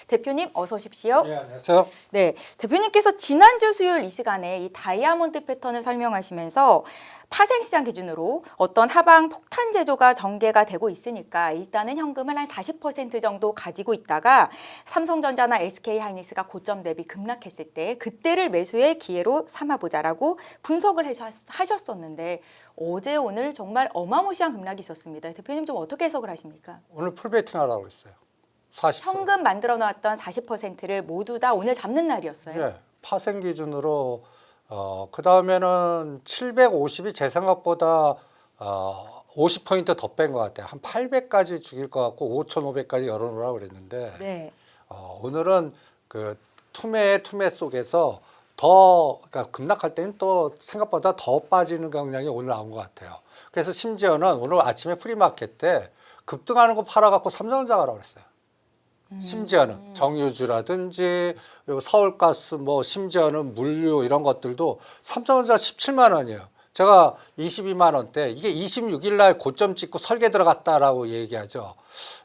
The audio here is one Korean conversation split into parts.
대표님 어서 오십시오. 네, 안녕하세요. 네, 대표님께서 지난주 수요일 이 시간에 이 다이아몬드 패턴을 설명하시면서 파생시장 기준으로 어떤 하방 폭탄 제조가 전개가 되고 있으니까 일단은 현금을 한 40% 정도 가지고 있다가 삼성전자나 SK하이닉스가 고점 대비 급락했을 때 그때를 매수의 기회로 삼아보자라고 분석을 하셨었는데 어제 오늘 정말 어마무시한 급락이 있었습니다. 대표님 좀 어떻게 해석을 하십니까? 오늘 풀베이팅 하라고 했어요. 40%. 현금 만들어 놓았던 40%를 모두 다 오늘 잡는 날이었어요. 예, 파생 기준으로 그 다음에는 750이 제 생각보다 50포인트 더 뺀 것 같아요. 한 800까지 죽일 것 같고 5,500까지 열어놓으라고 그랬는데 네. 오늘은 그 투매 속에서 더 그러니까 급락할 때는 또 생각보다 더 빠지는 경향이 오늘 나온 것 같아요. 그래서 심지어는 오늘 아침에 프리마켓 때 급등하는 거 팔아갖고 삼성전자 가라고 그랬어요. 심지어는 정유주라든지 서울가스 뭐 심지어는 물류 이런 것들도 삼성전자 17만 원이에요. 제가 22만 원대 이게 26일 날 고점 찍고 설계 들어갔다라고 얘기하죠.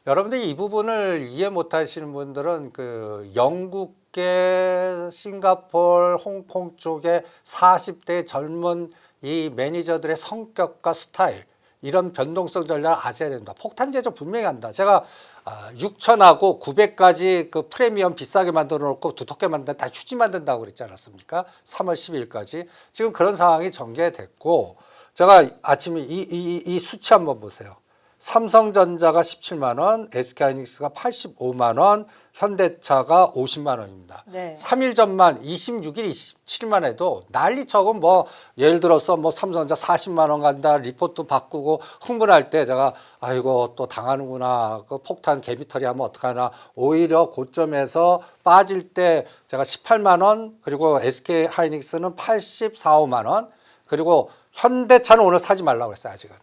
여러분들이 이 부분을 이해 못 하시는 분들은 그 영국계 싱가포르 홍콩 쪽에 40대 젊은 이 매니저들의 성격과 스타일 이런 변동성 전략을 아셔야 된다. 폭탄 제조 분명히 한다. 제가 6,000하고 900까지 그 프리미엄 비싸게 만들어 놓고 두텁게 만든다. 다 휴지 만든다고 그랬지 않았습니까? 3월 12일까지. 지금 그런 상황이 전개됐고, 제가 아침에 이 수치 한번 보세요. 삼성전자가 17만 원, SK하이닉스가 85만 원, 현대차가 50만 원입니다. 네. 3일 전만 26일, 27일만 해도 난리쳐고 뭐 예를 들어서 뭐 삼성전자 40만 원 간다 리포트 바꾸고 흥분할 때 제가 아이고 또 당하는구나 그 폭탄 개미털이 하면 어떡하나 오히려 고점에서 빠질 때 제가 18만 원 그리고 SK하이닉스는 84, 5만 원 그리고 현대차는 오늘 사지 말라고 했어요 아직은.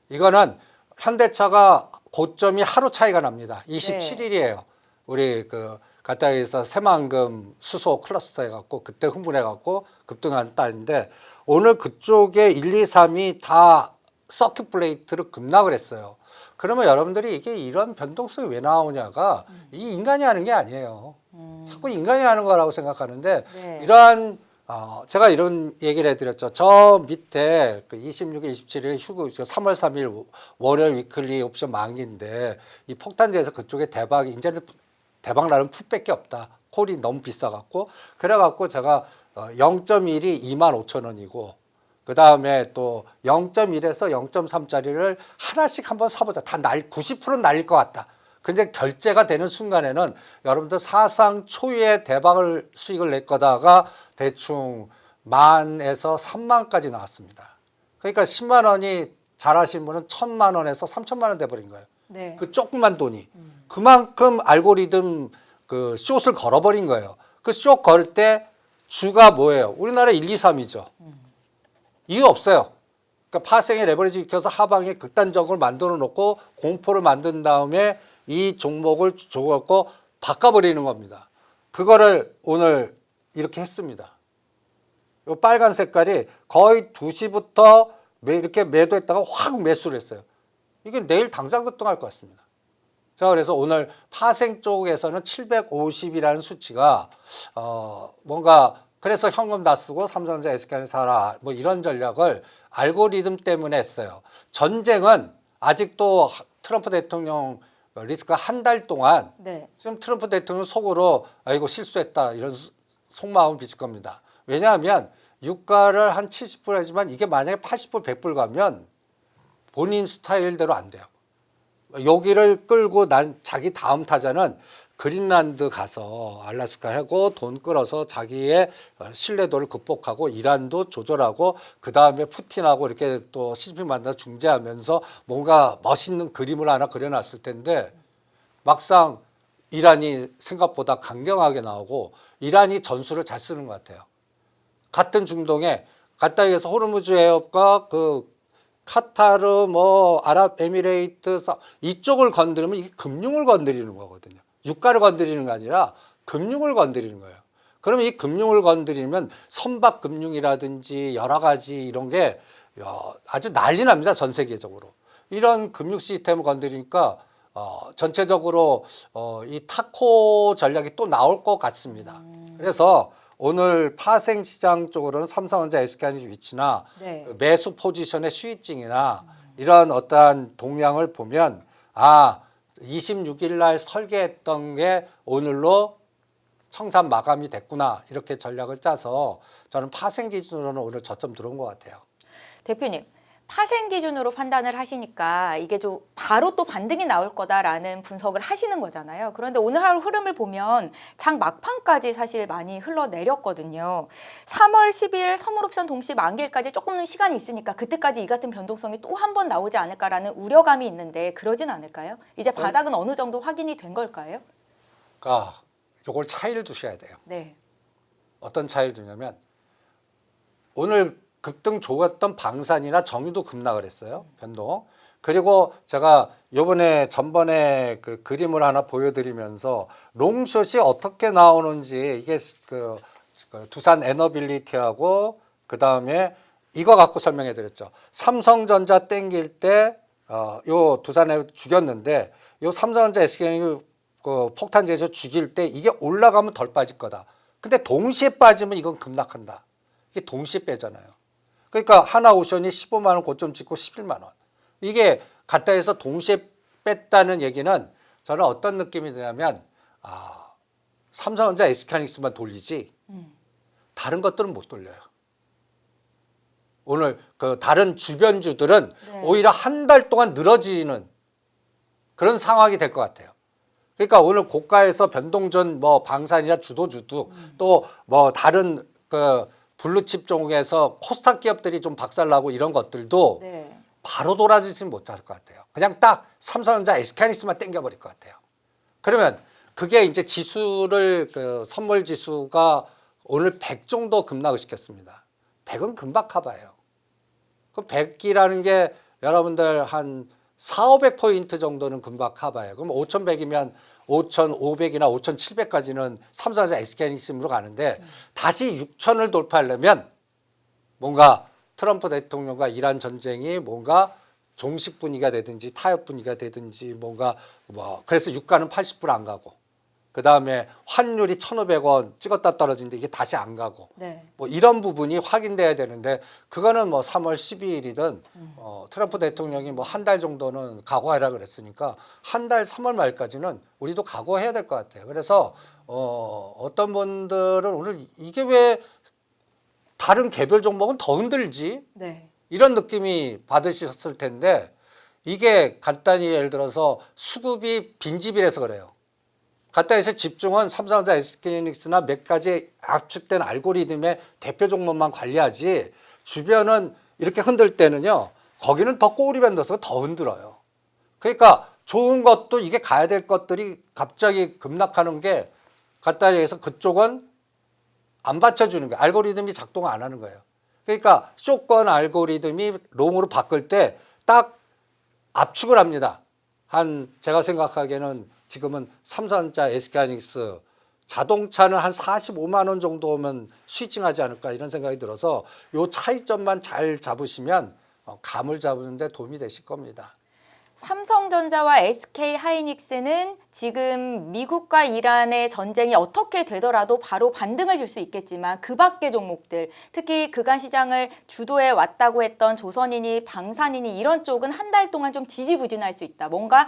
이거는 현대차가 고점이 하루 차이가 납니다. 27일이에요. 우리 그 가까이에서 새만금 수소 클러스터 해갖고 그때 흥분해갖고 급등한 딸인데 오늘 그쪽에 1, 2, 3이 다 서킷 플레이트로 급락을 했어요. 그러면 여러분들이 이게 이런 변동성이 왜 나오냐가 이 인간이 하는 게 아니에요. 자꾸 인간이 하는 거라고 생각하는데 네. 이러한 제가 이런 얘기를 해드렸죠. 저 밑에 그 26일, 27일 휴그 3월 3일 월요일 위클리 옵션 만기인데 이 폭탄제에서 그쪽에 대박이 이제는 대박 나는 풋밖에 없다. 콜이 너무 비싸갖고 그래갖고 제가 0.1이 25,000원이고 그 다음에 또 0.1에서 0.3짜리를 하나씩 한번 사보자. 다 90%는 날릴 것 같다. 근데 결제가 되는 순간에는 여러분들 사상 초유의 대박을 수익을 낼 거다가 대충 10,000에서 30,000까지 나왔습니다. 그러니까 10만 원이 잘하신 분은 1,000만 원에서 3,000만 원 돼버린 거예요. 네. 그 조그만 돈이. 그만큼 알고리즘 그 숏을 걸어버린 거예요. 그 숏 걸 때 주가 뭐예요? 우리나라 1, 2, 3이죠. 이유 없어요. 그러니까 파생의 레버리지 익혀서 하방에 극단적으로 만들어 놓고 공포를 만든 다음에 이 종목을 줘갖고 바꿔버리는 겁니다. 그거를 오늘 이렇게 했습니다. 이 빨간 색깔이 거의 2시부터 이렇게 매도했다가 확 매수를 했어요. 이게 내일 당장 급등할 것 같습니다. 자, 그래서 오늘 파생 쪽에서는 750이라는 수치가 뭔가 그래서 현금 다 쓰고 삼성전자 SK를 사라 뭐 이런 전략을 알고리즘 때문에 했어요. 전쟁은 아직도 트럼프 대통령 리스크가 한 달 동안 네. 지금 트럼프 대통령 속으로 아이고 실수했다 이런 속마음을 비칠 겁니다. 왜냐하면 유가를 한 70불 하지만 이게 만약에 80불, 100불 가면 본인 스타일대로 안 돼요. 여기를 끌고 난 자기 다음 타자는 그린란드 가서 알래스카 하고 돈 끌어서 자기의 신뢰도를 극복하고 이란도 조절하고 그 다음에 푸틴하고 이렇게 또 시진핑 만나서 중재하면서 뭔가 멋있는 그림을 하나 그려놨을 텐데 막상 이란이 생각보다 강경하게 나오고 이란이 전술을 잘 쓰는 것 같아요. 같은 중동에 가까이에서 호르무즈 해협과 그 카타르 뭐 아랍에미레이트 이쪽을 건드리면 이게 금융을 건드리는 거거든요. 유가를 건드리는 게 아니라 금융을 건드리는 거예요. 그러면 이 금융을 건드리면 선박금융이라든지 여러 가지 이런 게 아주 난리 납니다. 전 세계적으로. 이런 금융 시스템을 건드리니까 전체적으로 이 타코 전략이 또 나올 것 같습니다. 그래서 오늘 파생 시장 쪽으로는 삼성전자, SK하이닉스 위치나 네. 매수 포지션의 스위칭이나 이런 어떠한 동향을 보면 26일 날 설계했던 게 오늘로 청산 마감이 됐구나 이렇게 전략을 짜서 저는 파생 기준으로는 오늘 저점 들어온 것 같아요. 대표님, 파생 기준으로 판단을 하시니까 이게 좀 바로 또 반등이 나올 거다라는 분석을 하시는 거잖아요. 그런데 오늘 하루 흐름을 보면 장 막판까지 사실 많이 흘러내렸거든요. 3월 10일 선물옵션 동시 만기일까지 조금은 시간이 있으니까 그때까지 이 같은 변동성이 또 한 번 나오지 않을까라는 우려감이 있는데 그러진 않을까요? 이제 바닥은 어느 정도 확인이 된 걸까요? 그러니까 이걸 차이를 두셔야 돼요. 네. 어떤 차이를 두냐면 오늘 급등 좋았던 방산이나 정유도 급락을 했어요. 변동. 그리고 제가 전번에 그 그림을 하나 보여드리면서 롱숏이 어떻게 나오는지 이게 그 두산 에너빌리티하고 그 다음에 이거 갖고 설명해 드렸죠. 삼성전자 땡길 때 요 두산에 죽였는데 요 삼성전자 SK는 그 폭탄 제조 죽일 때 이게 올라가면 덜 빠질 거다. 근데 동시에 빠지면 이건 급락한다. 이게 동시에 빼잖아요. 그러니까 하나오션이 15만 원 고점 찍고 11만 원. 이게 갔다 해서 동시에 뺐다는 얘기는 저는 어떤 느낌이 드냐면 삼성전자, SK하이닉스만 돌리지 다른 것들은 못 돌려요. 오늘 그 다른 주변주들은 네. 오히려 한 달 동안 늘어지는 그런 상황이 될 것 같아요. 그러니까 오늘 고가에서 변동전 뭐 방산이나 주도주도 또 뭐 다른 그 블루칩 종목에서 코스닥 기업들이 좀 박살나고 이런 것들도 네. 바로 돌아지지는 못할 것 같아요. 그냥 딱 삼성전자, SK하이닉스만 땡겨버릴 것 같아요. 그러면 그게 이제 지수를 그 선물 지수가 오늘 100 정도 급락을 시켰습니다. 100은 금방 커봐요. 그 100이라는 게 여러분들 한 4,500포인트 정도는 금방 커봐요. 그럼 5,100이면 5,500이나 5,700까지는 삼성전자, SK하이닉스로 가는데 다시 6,000을 돌파하려면 뭔가 트럼프 대통령과 이란 전쟁이 뭔가 종식 분위기가 되든지 타협 분위기가 되든지 뭔가 그래서 유가는 80불 안 가고 그 다음에 환율이 1,500원 찍었다 떨어지는데 이게 다시 안 가고 네. 뭐 이런 부분이 확인돼야 되는데 그거는 뭐 3월 12일이든 트럼프 대통령이 뭐 한 달 정도는 각오하라 그랬으니까 한 달 3월 말까지는 우리도 각오해야 될 것 같아요. 그래서 어떤 분들은 오늘 이게 왜 다른 개별 종목은 더 흔들지? 네. 이런 느낌이 받으셨을 텐데 이게 간단히 예를 들어서 수급이 빈집이라서 그래요. 갖다 해서 집중은 삼성전자, SK하이닉스나 몇 가지 압축된 알고리즘의 대표 종목만 관리하지 주변은 이렇게 흔들 때는요. 거기는 더 꼬리 밴더서 더 흔들어요. 그러니까 좋은 것도 이게 가야 될 것들이 갑자기 급락하는 게 갖다 해서 그쪽은 안 받쳐주는 거예요. 알고리즘이 작동 안 하는 거예요. 그러니까 숏건 알고리즘이 롱으로 바꿀 때 딱 압축을 합니다. 제가 생각하기에는 지금은 삼성전자, SK하이닉스 자동차는 한 45만 원 정도 오면 스위칭하지 않을까 이런 생각이 들어서 요 차이점만 잘 잡으시면 감을 잡는 데 도움이 되실 겁니다. 삼성전자와 SK하이닉스는 지금 미국과 이란의 전쟁이 어떻게 되더라도 바로 반등을 줄 수 있겠지만 그 밖의 종목들, 특히 그간 시장을 주도해 왔다고 했던 조선이니 방산이니 이런 쪽은 한 달 동안 좀 지지부진할 수 있다. 뭔가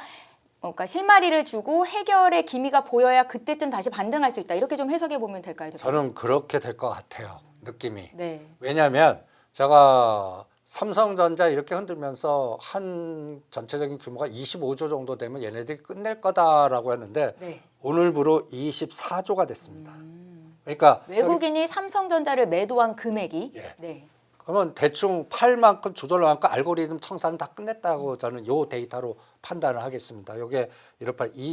실마리를 주고 해결의 기미가 보여야 그때쯤 다시 반등할 수 있다. 이렇게 좀 해석해 보면 될까요? 대표님? 저는 그렇게 될 것 같아요. 느낌이. 네. 왜냐하면 제가 삼성전자 이렇게 흔들면서 한 전체적인 규모가 25조 정도 되면 얘네들이 끝낼 거다라고 했는데 네. 오늘부로 24조가 됐습니다. 그러니까 외국인이 삼성전자를 매도한 금액이 예. 네. 그러면 대충 팔 만큼 조절할 만큼 알고리즘 청산은 다 끝냈다고 저는 요 데이터로 판단을 하겠습니다. 요게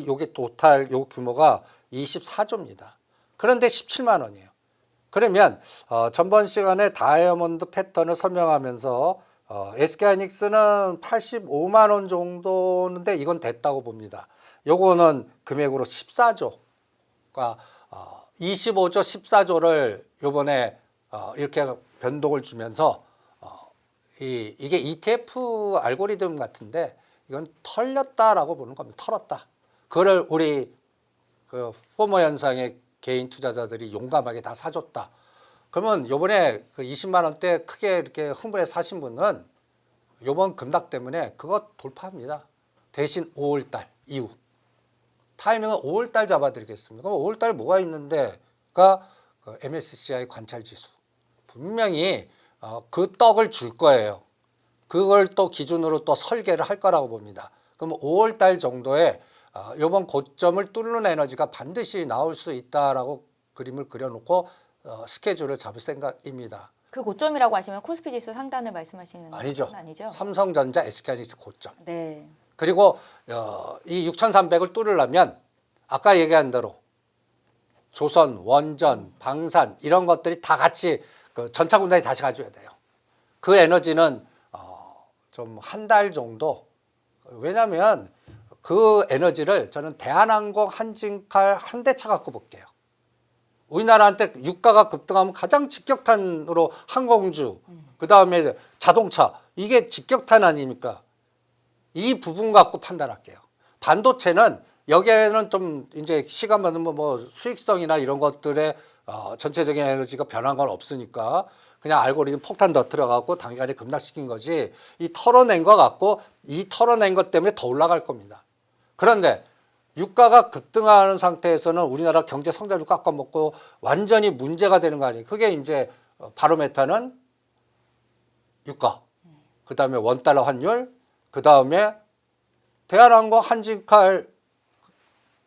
요게 토탈 요 규모가 24조입니다. 그런데 17만 원이에요. 그러면 전번 시간에 다이아몬드 패턴을 설명하면서 SK하이닉스는 85만 원 정도인데 이건 됐다고 봅니다. 요거는 금액으로 14조가 25조 14조를 요번에 이렇게 변동을 주면서 이게 ETF 알고리즘 같은데 이건 털렸다라고 보는 겁니다. 털었다. 그거를 우리 그 포머 현상의 개인 투자자들이 용감하게 다 사줬다. 그러면 요번에 그 20만 원대 크게 이렇게 흥분해 사신 분은 요번 급락 때문에 그거 돌파합니다. 대신 5월 달 이후. 타이밍은 5월 달 잡아드리겠습니다. 그럼 5월 달에 뭐가 있는데가 그 MSCI 관찰 지수. 분명히 그 떡을 줄 거예요. 그걸 또 기준으로 또 설계를 할 거라고 봅니다. 그럼 5월 달 정도에 이번 고점을 뚫는 에너지가 반드시 나올 수 있다라고 그림을 그려놓고 스케줄을 잡을 생각입니다. 그 고점이라고 하시면 코스피 지수 상단을 말씀하시는 아니죠. 건 아니죠? 삼성전자, SK하이닉스 고점. 네. 그리고 이 6,300을 뚫으려면 아까 얘기한 대로 조선, 원전, 방산 이런 것들이 다 같이 그 전차군단이 다시 가져야 돼요. 그 에너지는 좀 한 달 정도. 왜냐하면 그 에너지를 저는 대한항공, 한진칼, 현대차 갖고 볼게요. 우리나라한테 유가가 급등하면 가장 직격탄으로 항공주, 그 다음에 자동차 이게 직격탄 아닙니까? 이 부분 갖고 판단할게요. 반도체는 여기에는 좀 이제 시간 받으면 뭐 수익성이나 이런 것들의 전체적인 에너지가 변한 건 없으니까 그냥 알고리즘 폭탄 더 들어가고 단기간에 급락시킨 거지 이 털어낸 거 갖고 이 털어낸 것 때문에 더 올라갈 겁니다. 그런데 유가가 급등하는 상태에서는 우리나라 경제 성장률 깎아먹고 완전히 문제가 되는 거 아니에요. 그게 이제 바로메타는 유가, 그 다음에 원달러 환율, 그 다음에 대한항공, 한진칼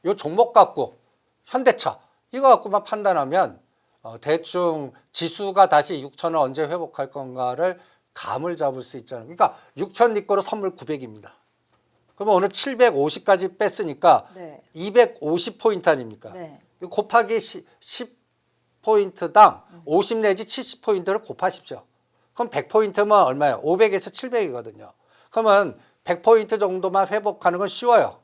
요 종목 갖고 현대차 이거 갖고만 판단하면 대충 지수가 다시 6,000원 언제 회복할 건가를 감을 잡을 수 있잖아요. 그러니까 6,000 네 거로 선물 900입니다. 그러면 오늘 750까지 뺐으니까 네. 250포인트 아닙니까? 네. 곱하기 10포인트당 50 내지 70포인트를 곱하십시오. 그럼 100포인트면 얼마예요? 500에서 700이거든요. 그러면 100포인트 정도만 회복하는 건 쉬워요.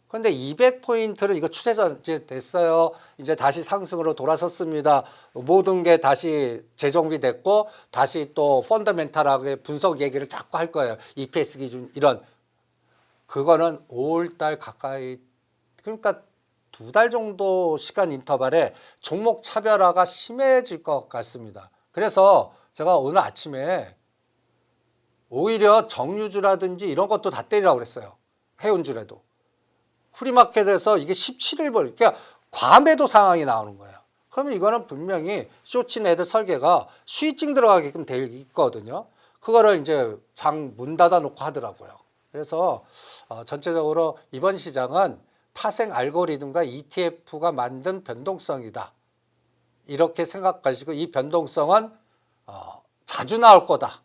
그런데 200포인트를 이거 추세전 이제 됐어요. 이제 다시 상승으로 돌아섰습니다. 모든 게 다시 재정비됐고 다시 또 펀더멘탈하게 분석 얘기를 자꾸 할 거예요. EPS 기준 이런. 그거는 5월 달 가까이 그러니까 2달 정도 시간 인터벌에 종목 차별화가 심해질 것 같습니다. 그래서 제가 오늘 아침에 오히려 정유주라든지 이런 것도 다 때리라고 그랬어요. 해운주라도. 프리마켓에서 이게 17일 벌, 그러니까 과매도 상황이 나오는 거예요. 그러면 이거는 분명히 쇼친 애들 설계가 수익증 들어가게끔 돼 있거든요. 그거를 이제 장 문 닫아 놓고 하더라고요. 그래서 전체적으로 이번 시장은 파생 알고리즘과 ETF가 만든 변동성이다. 이렇게 생각하시고 이 변동성은 자주 나올 거다.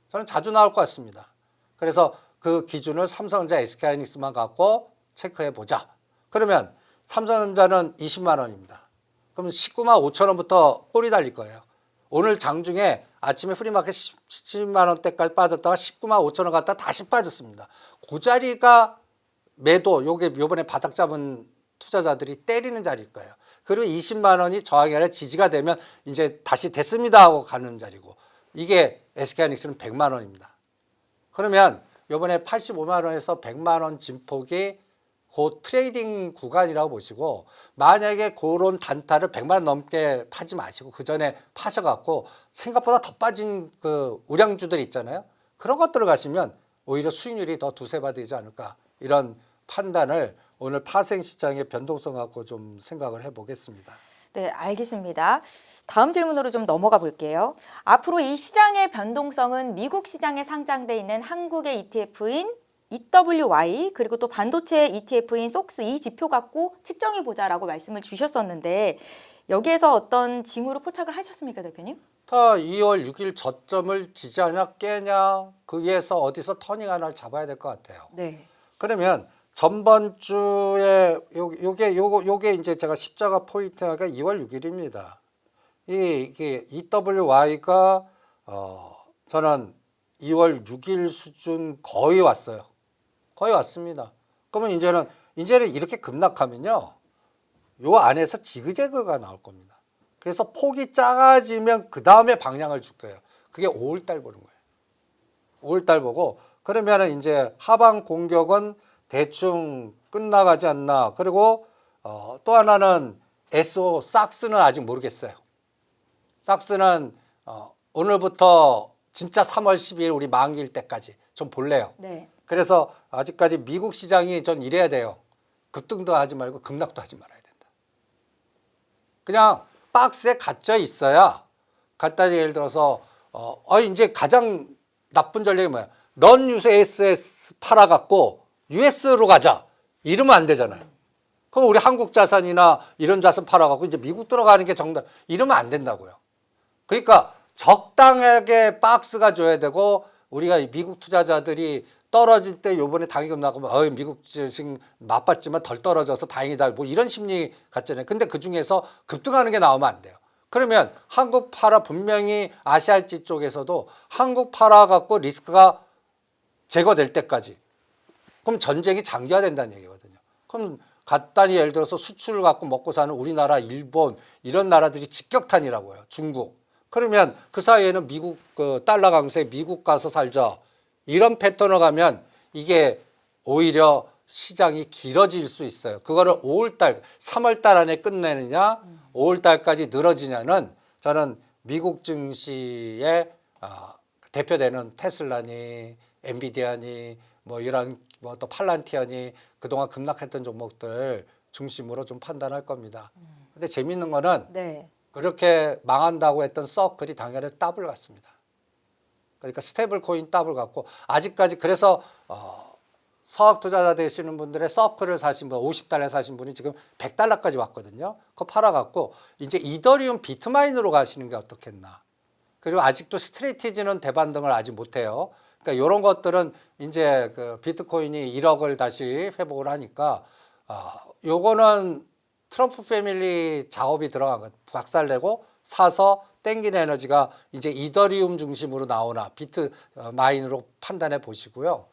저는 자주 나올 것 같습니다. 그래서 그 기준을 삼성전자, SK하이닉스만 갖고 체크해 보자. 그러면 삼성전자는 20만 원입니다. 그러면 19만 5천 원부터 꼬리 달릴 거예요. 오늘 장중에 아침에 프리마켓 17만 원대까지 빠졌다가 19만 5천 원 갔다가 다시 빠졌습니다. 그 자리가 매도, 요번에 바닥 잡은 투자자들이 때리는 자리일 거예요. 그리고 20만 원이 저항이 아니라 지지가 되면 이제 다시 됐습니다 하고 가는 자리고 이게 SK하이닉스는 100만 원입니다. 그러면 요번에 85만 원에서 100만 원 진폭이 그 트레이딩 구간이라고 보시고 만약에 그런 단타를 100만 원 넘게 파지 마시고 그 전에 파셔갖고 생각보다 더 빠진 그 우량주들 있잖아요. 그런 것들을 가시면 오히려 수익률이 더 두세 배 되지 않을까 이런 판단을 오늘 파생 시장의 변동성 갖고 좀 생각을 해보겠습니다. 네, 알겠습니다. 다음 질문으로 좀 넘어가 볼게요. 앞으로 이 시장의 변동성은 미국 시장에 상장돼 있는 한국의 ETF인 EWY 그리고 또 반도체 ETF인 속스 이 지표 갖고 측정해 보자라고 말씀을 주셨었는데 여기에서 어떤 징후로 포착을 하셨습니까, 대표님? 다 2월 6일 저점을 지지하냐 깨냐 그 위에서 어디서 터닝 하나를 잡아야 될 것 같아요. 네. 그러면 전번 주에 요게 이제 제가 십자가 포인트가 2월 6일입니다. 이게 EWY가 저는 2월 6일 수준 거의 왔어요. 거의 왔습니다. 그러면 이제는 이렇게 급락하면요. 요 안에서 지그재그가 나올 겁니다. 그래서 폭이 작아지면 그 다음에 방향을 줄 거예요. 그게 5월 달 보는 거예요. 5월달 보고 그러면은 이제 하방 공격은 대충 끝나가지 않나. 그리고 또 하나는 SO 삭스는 아직 모르겠어요. 삭스는 오늘부터 진짜 3월 12일 우리 만기일 때까지 좀 볼래요. 네. 그래서 아직까지 미국 시장이 전 이래야 돼요. 급등도 하지 말고 급락도 하지 말아야 된다. 그냥 박스에 갇혀 있어야 갖다 예를 들어서 이제 가장 나쁜 전략이 뭐야? 넌 USS 팔아갖고 US로 가자. 이러면 안 되잖아요. 그럼 우리 한국 자산이나 이런 자산 팔아갖고 이제 미국 들어가는 게 정답. 이러면 안 된다고요. 그러니까 적당하게 박스가 줘야 되고 우리가 미국 투자자들이 떨어질 때 요번에 당기금 나가면 미국 지금 맛봤지만 덜 떨어져서 다행이다. 뭐 이런 심리 같잖아요. 근데 그중에서 급등하는 게 나오면 안 돼요. 그러면 한국 팔아 분명히 아시아지 쪽에서도 한국 팔아 갖고 리스크가 제거될 때까지 그럼 전쟁이 장기화된다는 얘기거든요. 그럼 간단히 예를 들어서 수출을 갖고 먹고 사는 우리나라, 일본 이런 나라들이 직격탄이라고요. 중국. 그러면 그 사이에는 미국 그 달러 강세 미국 가서 살자. 이런 패턴을 가면 이게 오히려 시장이 길어질 수 있어요. 그거를 5월달, 3월달 안에 끝내느냐, 5월달까지 늘어지냐는 저는 미국 증시의 대표되는 테슬라니, 엔비디아니, 뭐 이런 뭐 또 팔란티아니 그동안 급락했던 종목들 중심으로 좀 판단할 겁니다. 근데 재밌는 거는 네. 그렇게 망한다고 했던 서클이 당연히 더블 같습니다. 그러니까 스테이블 코인 더블 같고 아직까지 그래서 서학 투자자 되시는 분들의 서클을 사신 분 50달러 사신 분이 지금 100달러까지 왔거든요. 그거 팔아갖고 이제 이더리움 비트마인으로 가시는 게 어떻겠나. 그리고 아직도 스트레이티지는 대반등을 아직 못해요. 그러니까 이런 것들은 이제 그 비트코인이 1억을 다시 회복을 하니까 요거는 트럼프 패밀리 작업이 들어간 것 박살내고 사서 땡기는 에너지가 이제 이더리움 중심으로 나오나 비트마인으로 판단해 보시고요.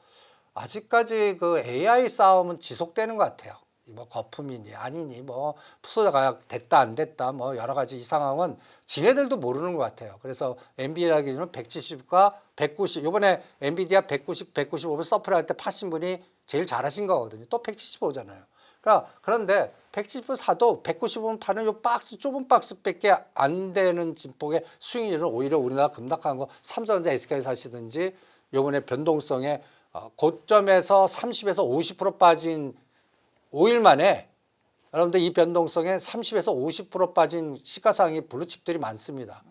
아직까지 그 AI 싸움은 지속되는 것 같아요. 뭐 거품이니 아니니 뭐 푸드가 됐다 안 됐다 뭐 여러 가지 이 상황은 지네들도 모르는 것 같아요. 그래서 엔비디아 기준은 170과 190 이번에 엔비디아 190, 195를 서프를 할 때 파신 분이 제일 잘하신 거거든요. 또 175잖아요. 그러니까 그런데 170 사도 195는 파는 요 박스 좁은 박스밖에 안 되는 진폭의 수익률은 오히려 우리나라 급락한 거 삼성전자 SK 사시든지 요번에 변동성에 고점에서 30에서 50% 빠진 5일 만에 여러분들 이 변동성에 30에서 50% 빠진 시가상이 블루칩들이 많습니다.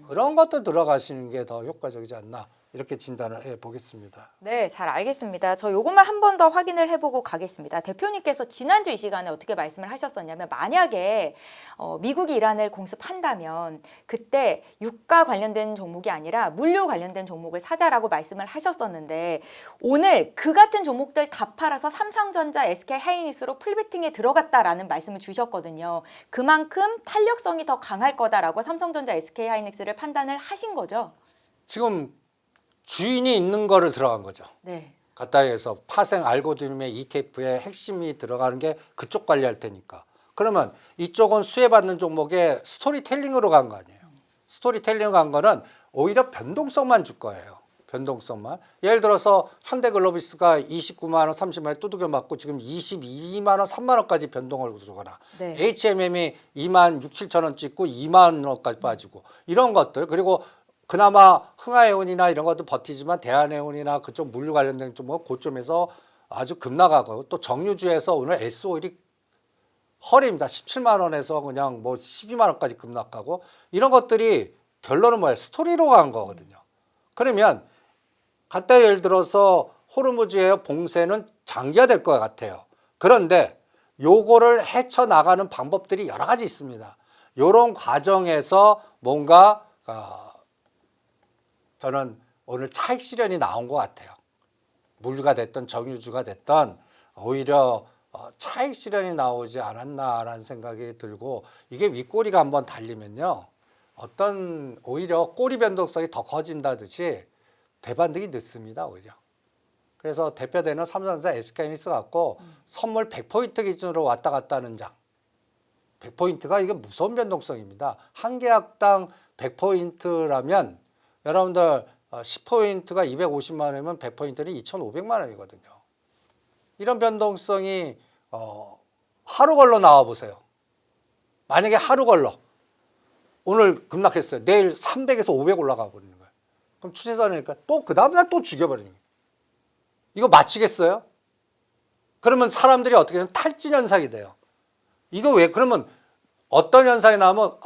그런 것도 들어가시는 게 더 효과적이지 않나 이렇게 진단을 해보겠습니다. 네, 잘 알겠습니다. 저 요것만 한 번 더 확인을 해보고 가겠습니다. 대표님께서 지난주 이 시간에 어떻게 말씀을 하셨었냐면 만약에 미국이 이란을 공습한다면 그때 유가 관련된 종목이 아니라 물류 관련된 종목을 사자라고 말씀을 하셨었는데 오늘 그 같은 종목들 다 팔아서 삼성전자, SK하이닉스로 풀베팅에 들어갔다라는 말씀을 주셨거든요. 그만큼 탄력성이 더 강할 거다라고 삼성전자, SK하이닉스를 판단을 하신 거죠? 지금 주인이 있는 거를 들어간 거죠. 네. 가까이 해서 파생 알고리즘의 ETF에 핵심이 들어가는 게 그쪽 관리할 테니까. 그러면 이쪽은 수혜받는 종목에 스토리텔링으로 간 거 아니에요. 스토리텔링으로 간 거는 오히려 변동성만 줄 거예요. 변동성만. 예를 들어서 현대글로비스가 29만 원, 30만 원 두들겨 맞고 지금 22만 원, 3만 원까지 변동을 주거나 네. HMM이 2만 6, 7천 원 찍고 2만 원까지 빠지고 이런 것들. 그리고 그나마 흥하해운이나 이런 것도 버티지만 대한해운이나 그쪽 물류 관련된 좀 고점에서 아주 급나가고 또 정유주에서 오늘 S오일이 허리입니다. 17만 원에서 그냥 뭐 12만 원까지 급락하고 이런 것들이 결론은 뭐예요? 스토리로 간 거거든요. 그러면 갖다 예를 들어서 호르무즈의 봉쇄는 장기화될 것 같아요. 그런데 요거를 헤쳐나가는 방법들이 여러 가지 있습니다. 요런 과정에서 뭔가 저는 오늘 차익 실현이 나온 것 같아요. 물류가 됐던 정유주가 됐던 오히려 차익 실현이 나오지 않았나라는 생각이 들고 이게 윗꼬리가 한번 달리면요. 어떤 오히려 꼬리 변동성이 더 커진다듯이 대반등이 늦습니다. 오히려. 그래서 대표되는 삼성전자 SK하이닉스 갖고 선물 100포인트 기준으로 왔다 갔다 하는 장. 100포인트가 이게 무서운 변동성입니다. 한 계약당 100포인트라면 여러분들 10포인트가 250만 원이면 100포인트는 2,500만 원이거든요. 이런 변동성이 하루 걸러 나와 보세요. 만약에 하루 걸러 오늘 급락했어요. 내일 300에서 500 올라가 버리는 거예요. 그럼 추세선이니까 또 그 다음날 또 죽여버리는 거예요. 이거 맞추겠어요? 그러면 사람들이 어떻게 되면 탈진 현상이 돼요. 이거 왜 그러면 어떤 현상이 나오면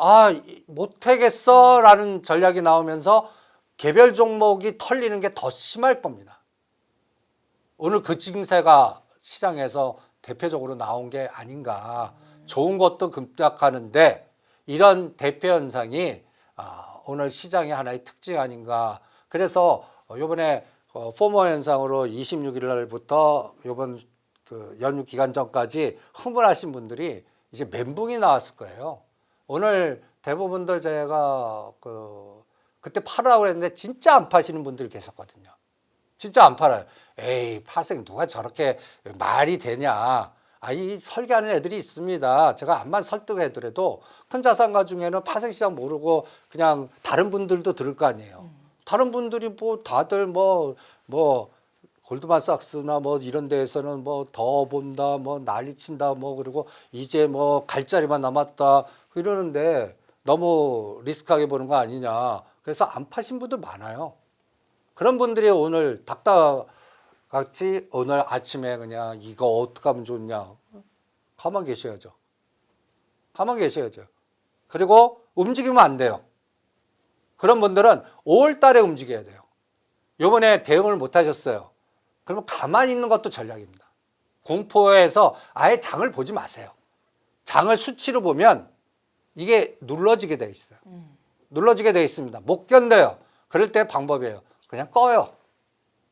못하겠어 라는 전략이 나오면서 개별 종목이 털리는 게 더 심할 겁니다. 오늘 그 증세가 시장에서 대표적으로 나온 게 아닌가. 좋은 것도 급락하는데 이런 대표 현상이 오늘 시장의 하나의 특징 아닌가. 그래서 이번에 포모 현상으로 26일 날부터 이번 그 연휴 기간 전까지 흥분하신 분들이 이제 멘붕이 나왔을 거예요. 오늘 대부분들 제가 그때 팔으라고 했는데 진짜 안 파시는 분들이 계셨거든요. 진짜 안 팔아요. 에이, 파생 누가 저렇게 말이 되냐. 이 설계하는 애들이 있습니다. 제가 암만 설득해더라도 큰 자산가 중에는 파생 시장 모르고 그냥 다른 분들도 들을 거 아니에요. 다른 분들이 뭐 다들 뭐 골드만삭스나 뭐 이런 데에서는 뭐 더 본다, 뭐 난리 친다, 뭐 그리고 이제 뭐 갈 자리만 남았다 이러는데 너무 리스크하게 보는 거 아니냐. 그래서 안 파신 분들 많아요. 그런 분들이 오늘 닭다같이 오늘 아침에 그냥 이거 어떻게 하면 좋냐. 가만 계셔야죠. 가만 계셔야죠. 그리고 움직이면 안 돼요. 그런 분들은 5월 달에 움직여야 돼요. 이번에 대응을 못 하셨어요. 그러면 가만히 있는 것도 전략입니다. 공포에서 아예 장을 보지 마세요. 장을 수치로 보면 이게 눌러지게 돼 있어요. 눌러지게 돼 있습니다. 못 견뎌요. 그럴 때 방법이에요. 그냥 꺼요.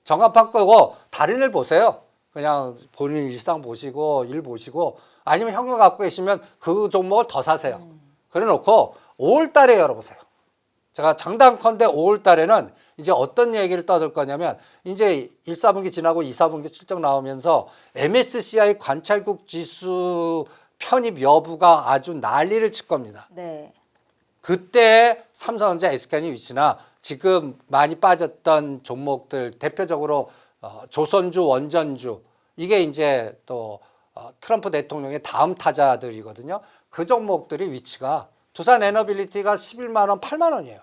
정합판 끄고 다른 일 보세요. 그냥 본인 일상 보시고 일 보시고 아니면 현금 갖고 계시면 그 종목을 더 사세요. 그래 놓고 5월 달에 열어보세요. 제가 장담컨대 5월 달에는 이제 어떤 얘기를 떠들 거냐면 이제 1, 4분기 지나고 2, 4분기 실적 나오면서 MSCI 관찰국 지수 편입 여부가 아주 난리를 칠 겁니다. 네. 그때 삼성전자, SK하니 위치나 지금 많이 빠졌던 종목들 대표적으로 조선주, 원전주 이게 이제 또 트럼프 대통령의 다음 타자들이거든요. 그 종목들이 위치가 두산 에너빌리티가 11만 원, 8만 원이에요.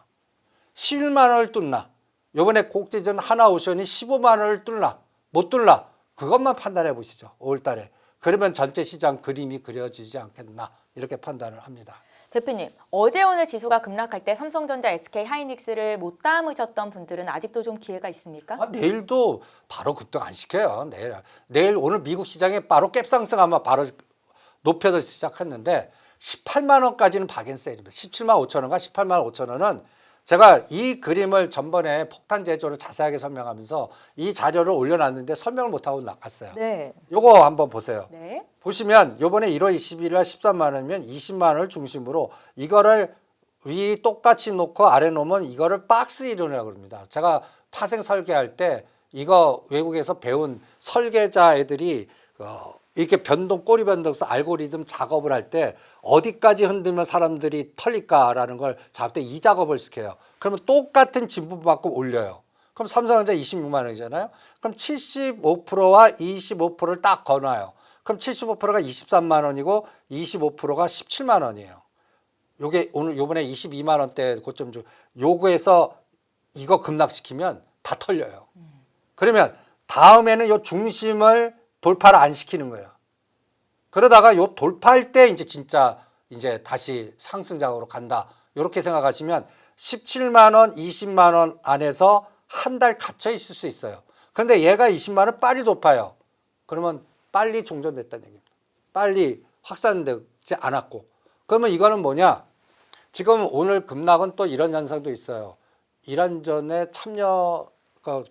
11만 원을 뚫나. 이번에 곡지전 하나오션이 15만 원을 뚫나. 못 뚫나. 그것만 판단해 보시죠. 5월 달에. 그러면 전체 시장 그림이 그려지지 않겠나. 이렇게 판단을 합니다. 대표님, 어제 오늘 지수가 급락할 때 삼성전자, SK 하이닉스를 못 담으셨던 분들은 아직도 좀 기회가 있습니까? 내일도 바로 급등 안 시켜요. 내일 오늘 미국 시장에 바로 갭상승하면 바로 높여서 시작했는데 18만 원까지는 박앤세일입니다. 17만 5천 원과 18만 5천 원은 제가 이 그림을 전번에 폭탄 제조를 자세하게 설명하면서 이 자료를 올려놨는데 설명을 못하고 나갔어요. 네. 요거 한번 보세요. 네. 보시면 요번에 1월 22일 날 13만 원이면 20만 원을 중심으로 이거를 위 똑같이 놓고 아래 놓으면 이거를 박스 이론이라고 합니다. 제가 파생 설계할 때 이거 외국에서 배운 설계자 애들이 이렇게 꼬리 변동성 알고리즘 작업을 할 때 어디까지 흔들면 사람들이 털릴까라는 걸 잡을 때 이 작업을 시켜요. 그러면 똑같은 진분만큼 올려요. 그럼 삼성전자 26만 원이잖아요. 그럼 75%와 25%를 딱 거놔요. 그럼 75%가 23만 원이고 25%가 17만 원이에요. 요게 오늘 요번에 22만 원대 고점 주 요거에서 이거 급락시키면 다 털려요. 그러면 다음에는 요 중심을 돌파를 안 시키는 거예요. 그러다가 요 돌파할 때 이제 진짜 이제 다시 상승장으로 간다. 이렇게 생각하시면 17만 원, 20만 원 안에서 한 달 갇혀 있을 수 있어요. 그런데 얘가 20만 원 빨리 높아요. 그러면 빨리 종전됐다는 얘기입니다. 빨리 확산되지 않았고. 그러면 이거는 뭐냐? 지금 오늘 급락은 또 이런 현상도 있어요. 이란전에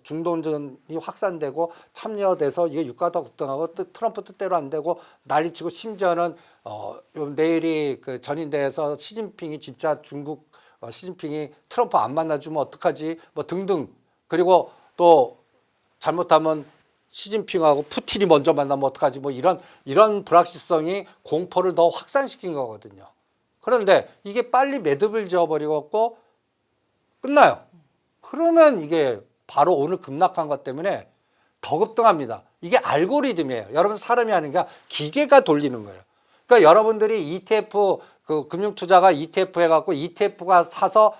중동전이 확산되고 참여돼서 이게 유가도 급등하고 트럼프 뜻대로 안 되고 난리치고 심지어는 내일이 그 전인대에서 시진핑이 진짜 중국 시진핑이 트럼프 안 만나주면 어떡하지 뭐 등등 그리고 또 잘못하면 시진핑하고 푸틴이 먼저 만나면 어떡하지 뭐 이런 불확실성이 공포를 더 확산시킨 거거든요. 그런데 이게 빨리 매듭을 지어버리고 끝나요. 그러면 이게 바로 오늘 급락한 것 때문에 더 급등합니다. 이게 알고리즘이에요. 여러분 사람이 아니라 기계가 돌리는 거예요. 그러니까 여러분들이 ETF 그 금융투자가 ETF 해갖고 ETF가 사서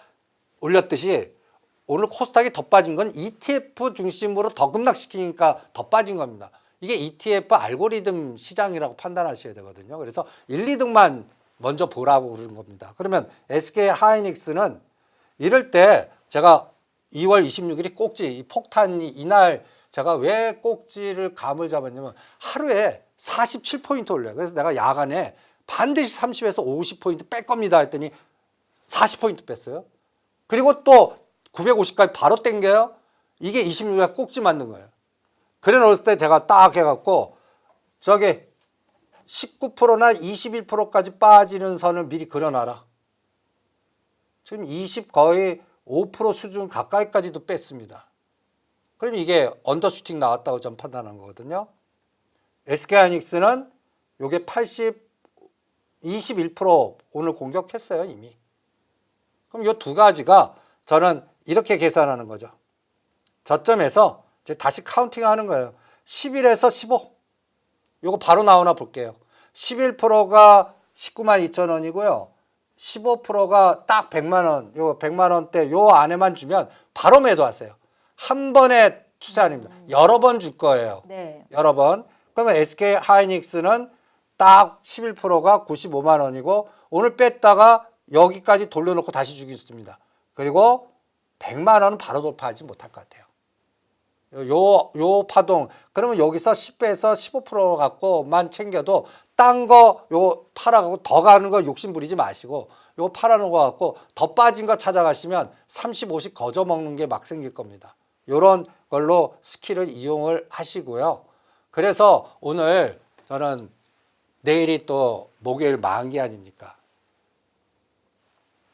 올렸듯이 오늘 코스닥이 더 빠진 건 ETF 중심으로 더 급락시키니까 더 빠진 겁니다. 이게 ETF 알고리즘 시장이라고 판단하셔야 되거든요. 그래서 1, 2등만 먼저 보라고 그러는 겁니다. 그러면 SK 하이닉스는 이럴 때 제가 2월 26일이 꼭지, 이 폭탄이 이날 제가 왜 꼭지를 감을 잡았냐면 하루에 47포인트 올려요. 그래서 내가 야간에 반드시 30에서 50포인트 뺄 겁니다 했더니 40포인트 뺐어요. 그리고 또 950까지 바로 땡겨요. 이게 26일 꼭지 만든 거예요. 그래 놓을 때 제가 딱 해갖고 저기 19%나 21%까지 빠지는 선을 미리 그려놔라. 지금 20 거의 5% 수준 가까이까지도 뺐습니다. 그럼 이게 언더슈팅 나왔다고 전 판단한 거거든요. SK하이닉스는 요게 21% 오늘 공격했어요 이미. 그럼 요 두 가지가 저는 이렇게 계산하는 거죠. 저점에서 이제 다시 카운팅 하는 거예요. 11에서 15. 요거 바로 나오나 볼게요. 11%가 19만 2천 원이고요. 15%가 딱 100만 원. 요 100만 원대 요 안에만 주면 바로 매도하세요. 한 번에 추세 아닙니다. 여러 번 줄 거예요. 네. 여러 번. 그러면 SK 하이닉스는 딱 11%가 95만 원이고 오늘 뺐다가 여기까지 돌려놓고 다시 주겠습니다. 그리고 100만 원은 바로 돌파하지 못할 것 같아요. 요 파동. 그러면 여기서 10배에서 15% 갖고만 챙겨도 딴 거 요 팔아가고 더 가는 거 욕심 부리지 마시고 요 팔아놓은 거 갖고 더 빠진 거 찾아가시면 30, 50 거저 먹는 게 막 생길 겁니다. 요런 걸로 스킬을 이용을 하시고요. 그래서 오늘 저는 내일이 또 목요일 만기 아닙니까?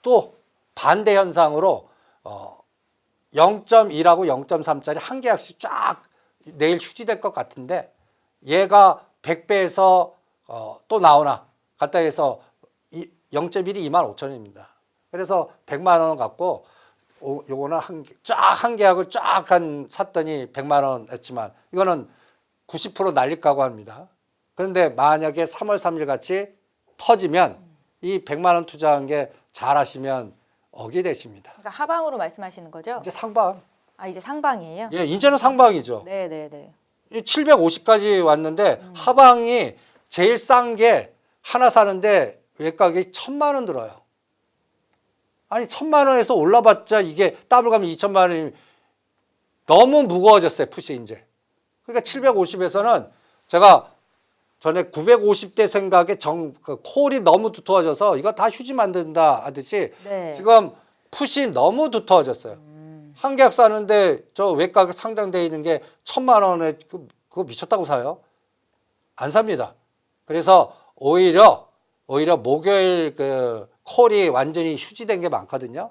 또 반대 현상으로 0.1하고 0.3짜리 한 계약씩 쫙 내일 휴지될 것 같은데 얘가 100배에서 또 나오나 갖다 해서 0.1이 25,000원입니다. 그래서 100만 원 갖고 요거는 한 계약을 쫙 샀더니 100만 원 했지만 이거는 90% 날릴까고 합니다. 그런데 만약에 3월 3일 같이 터지면 이 100만 원 투자한 게 잘하시면 억이 되십니다. 그러니까 하방으로 말씀하시는 거죠? 이제 상방. 아, 이제 상방이에요? 예, 이제는 상방이죠. 네, 네, 네. 750까지 왔는데 하방이 제일 싼 게 하나 사는데 외가격이 1,000만 원 들어요. 아니 1,000만 원에서 올라봤자 이게 더블 가면 2,000만 원이 너무 무거워졌어요. 푸시 이제. 그러니까 750에서는 제가 전에 950대 생각에 그 콜이 너무 두터워져서 이거 다 휴지 만든다 하듯이 네. 지금 푸시 너무 두터워졌어요. 한 계약 사는데 저 외가격 상장되어 있는 게 1,000만 원에 그거 미쳤다고 사요? 안 삽니다. 그래서 오히려 목요일 그 콜이 완전히 휴지된 게 많거든요.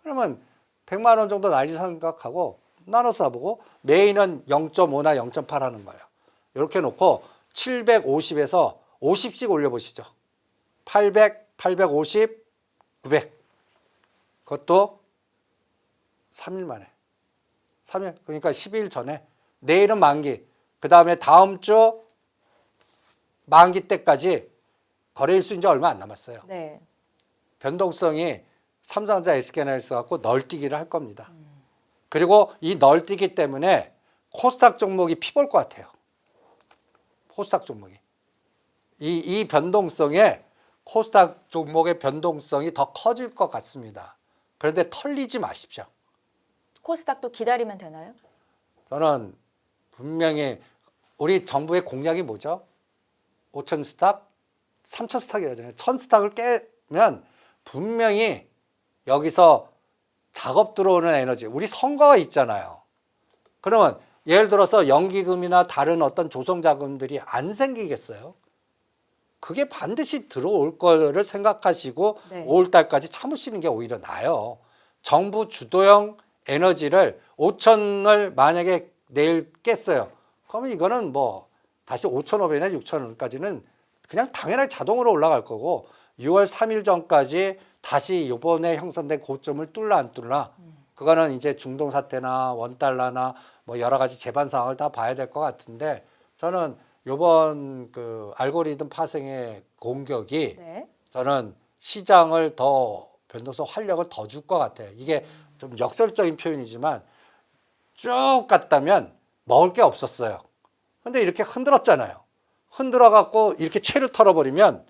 그러면 100만 원 정도 날리 생각하고 나눠서 사보고 메인은 0.5나 0.8 하는 거예요. 이렇게 놓고 750에서 50씩 올려보시죠. 800, 850, 900. 그것도 3일 만에. 3일. 그러니까 12일 전에. 내일은 만기. 그 다음에 다음 주 만기 때까지 거래일수 이제 얼마 안 남았어요. 네. 변동성이 삼성전자 SK하이닉스 갖고 널뛰기를 할 겁니다. 그리고 이 널뛰기 때문에 코스닥 종목이 피볼 것 같아요. 코스닥 종목이. 이 변동성에 코스닥 종목의 변동성이 더 커질 것 같습니다. 그런데 털리지 마십시오. 코스닥도 기다리면 되나요? 저는 분명히 우리 정부의 공약이 뭐죠? 5천 스탁, 3천 스탁이라잖아요. 1,000 스탁을 깨면 분명히 여기서 작업 들어오는 에너지, 우리 선거가 있잖아요. 그러면 예를 들어서 연기금이나 다른 어떤 조성자금들이 안 생기겠어요? 그게 반드시 들어올 거를 생각하시고 네. 5월 달까지 참으시는 게 오히려 나아요. 정부 주도형 에너지를 5천을 만약에 내일 깼어요. 그러면 이거는 뭐 다시 5,500이나 6,000원까지는 그냥 당연하게 자동으로 올라갈 거고 6월 3일 전까지 다시 이번에 형성된 고점을 뚫나 안 뚫나 그거는 이제 중동 사태나 원달러나 뭐 여러 가지 재반 상황을 다 봐야 될 것 같은데 저는 이번 그 알고리즘 파생의 공격이 네. 저는 시장을 더 변동성 활력을 더 줄 것 같아요. 이게 좀 역설적인 표현이지만 쭉 갔다면 먹을 게 없었어요. 근데 이렇게 흔들었잖아요. 흔들어 갖고 이렇게 채를 털어버리면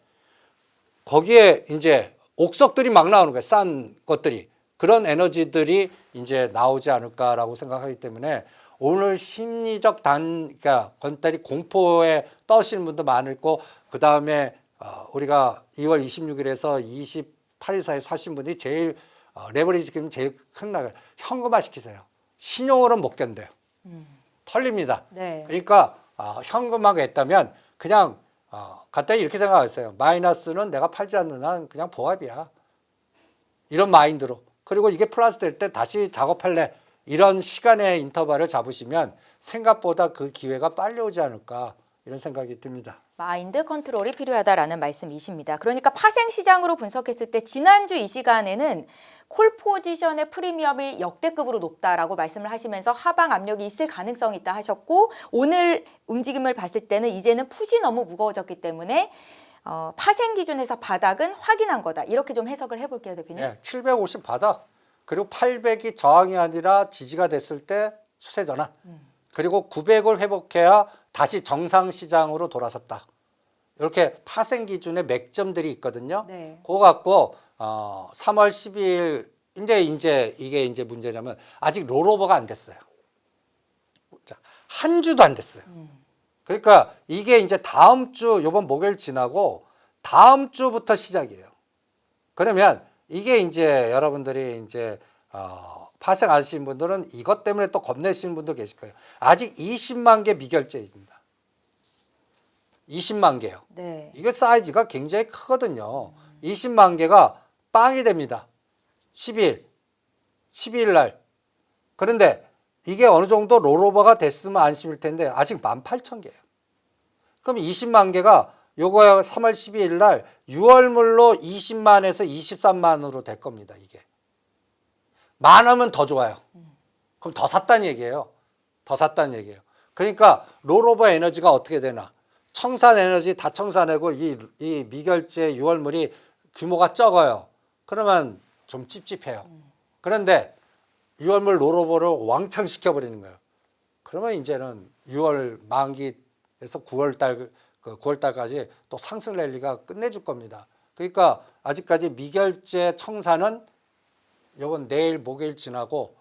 거기에 이제 옥석들이 막 나오는 거예요. 싼 것들이. 그런 에너지들이 이제 나오지 않을까라고 생각하기 때문에 오늘 심리적 그러니까 건달이 공포에 떠시는 분도 많을 거고 그 다음에 우리가 2월 26일에서 28일 사이에 사신 분이 제일 레버리지 기금 제일 큰 나가 현금화 시키세요. 신용으로는 못 견뎌요. 털립니다. 네. 그러니까 현금화가 했다면 그냥 간단히 이렇게 생각하세요. 마이너스는 내가 팔지 않는 한 그냥 보합이야. 이런 마인드로. 그리고 이게 플러스 될 때 다시 작업할래. 이런 시간의 인터벌을 잡으시면 생각보다 그 기회가 빨리 오지 않을까 이런 생각이 듭니다. 마인드 컨트롤이 필요하다라는 말씀이십니다. 그러니까 파생 시장으로 분석했을 때 지난주 이 시간에는 콜 포지션의 프리미엄이 역대급으로 높다라고 말씀을 하시면서 하방 압력이 있을 가능성이 있다 하셨고 오늘 움직임을 봤을 때는 이제는 풋이 너무 무거워졌기 때문에 파생 기준에서 바닥은 확인한 거다. 이렇게 좀 해석을 해볼게요, 대표님. 네, 750 바닥 그리고 800이 저항이 아니라 지지가 됐을 때 추세 전환 그리고 900을 회복해야 다시 정상 시장으로 돌아섰다. 이렇게 파생 기준의 맥점들이 있거든요. 네. 그거 갖고 3월 12일 이제 이게 이제 문제냐면 아직 롤오버가 안 됐어요. 자, 한 주도 안 됐어요. 그러니까 이게 이제 다음 주 이번 목요일 지나고 다음 주부터 시작이에요. 그러면 이게 이제 여러분들이 이제 파생 안 하시는 분들은 이것 때문에 또 겁내시는 분들 계실 거예요. 아직 20만 개 미결제입니다. 20만 개요. 네. 이게 사이즈가 굉장히 크거든요. 20만 개가 빵이 됩니다. 12일 날. 그런데 이게 어느 정도 롤오버가 됐으면 안심일 텐데 아직 18,000개예요. 그럼 20만 개가 요거 3월 12일 날 6월물로 20만에서 23만으로 될 겁니다. 이게. 많으면 더 좋아요. 그럼 더 샀다는 얘기예요. 더 샀다는 얘기예요. 그러니까 롤오버 에너지가 어떻게 되나. 청산 에너지 다 청산하고 이 미결제 6월물이 규모가 적어요. 그러면 좀 찝찝해요. 그런데 6월물 롤오버를 왕창 시켜버리는 거예요. 그러면 이제는 6월 만기에서 9월달까지 또 상승 랠리가 끝내줄 겁니다. 그러니까 아직까지 미결제 청산은 요번 내일 목요일 지나고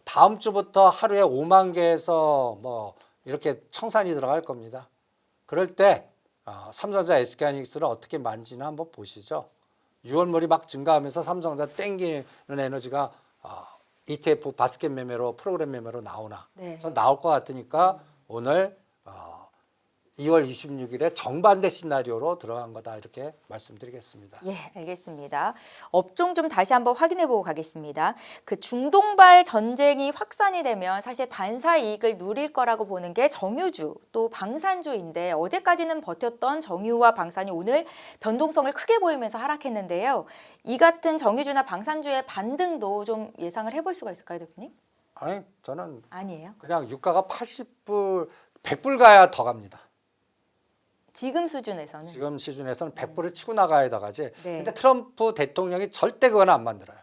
다음 주부터 하루에 5만 개에서 뭐 이렇게 청산이 들어갈 겁니다. 그럴 때 삼성전자 SK하이닉스를 어떻게 만지나 한번 보시죠. 6월물이 막 증가하면서 삼성전자 땡기는 에너지가 ETF 바스켓 매매로 프로그램 매매로 나오나. 네. 전 나올 것 같으니까 오늘 2월 26일에 정반대 시나리오로 들어간 거다 이렇게 말씀드리겠습니다. 예, 알겠습니다. 업종 좀 다시 한번 확인해 보고 가겠습니다. 그 중동발 전쟁이 확산이 되면 사실 반사 이익을 누릴 거라고 보는 게 정유주 또 방산주인데 어제까지는 버텼던 정유와 방산이 오늘 변동성을 크게 보이면서 하락했는데요. 이 같은 정유주나 방산주의 반등도 좀 예상을 해볼 수가 있을까요, 대표님? 아니 저는 아니에요. 그냥 유가가 80불, 100불 가야 더 갑니다. 지금 수준에서는. 지금 시즌에서는 100불을 치고 나가야 나가지. 네. 근데 트럼프 대통령이 절대 그건 안 만들어요.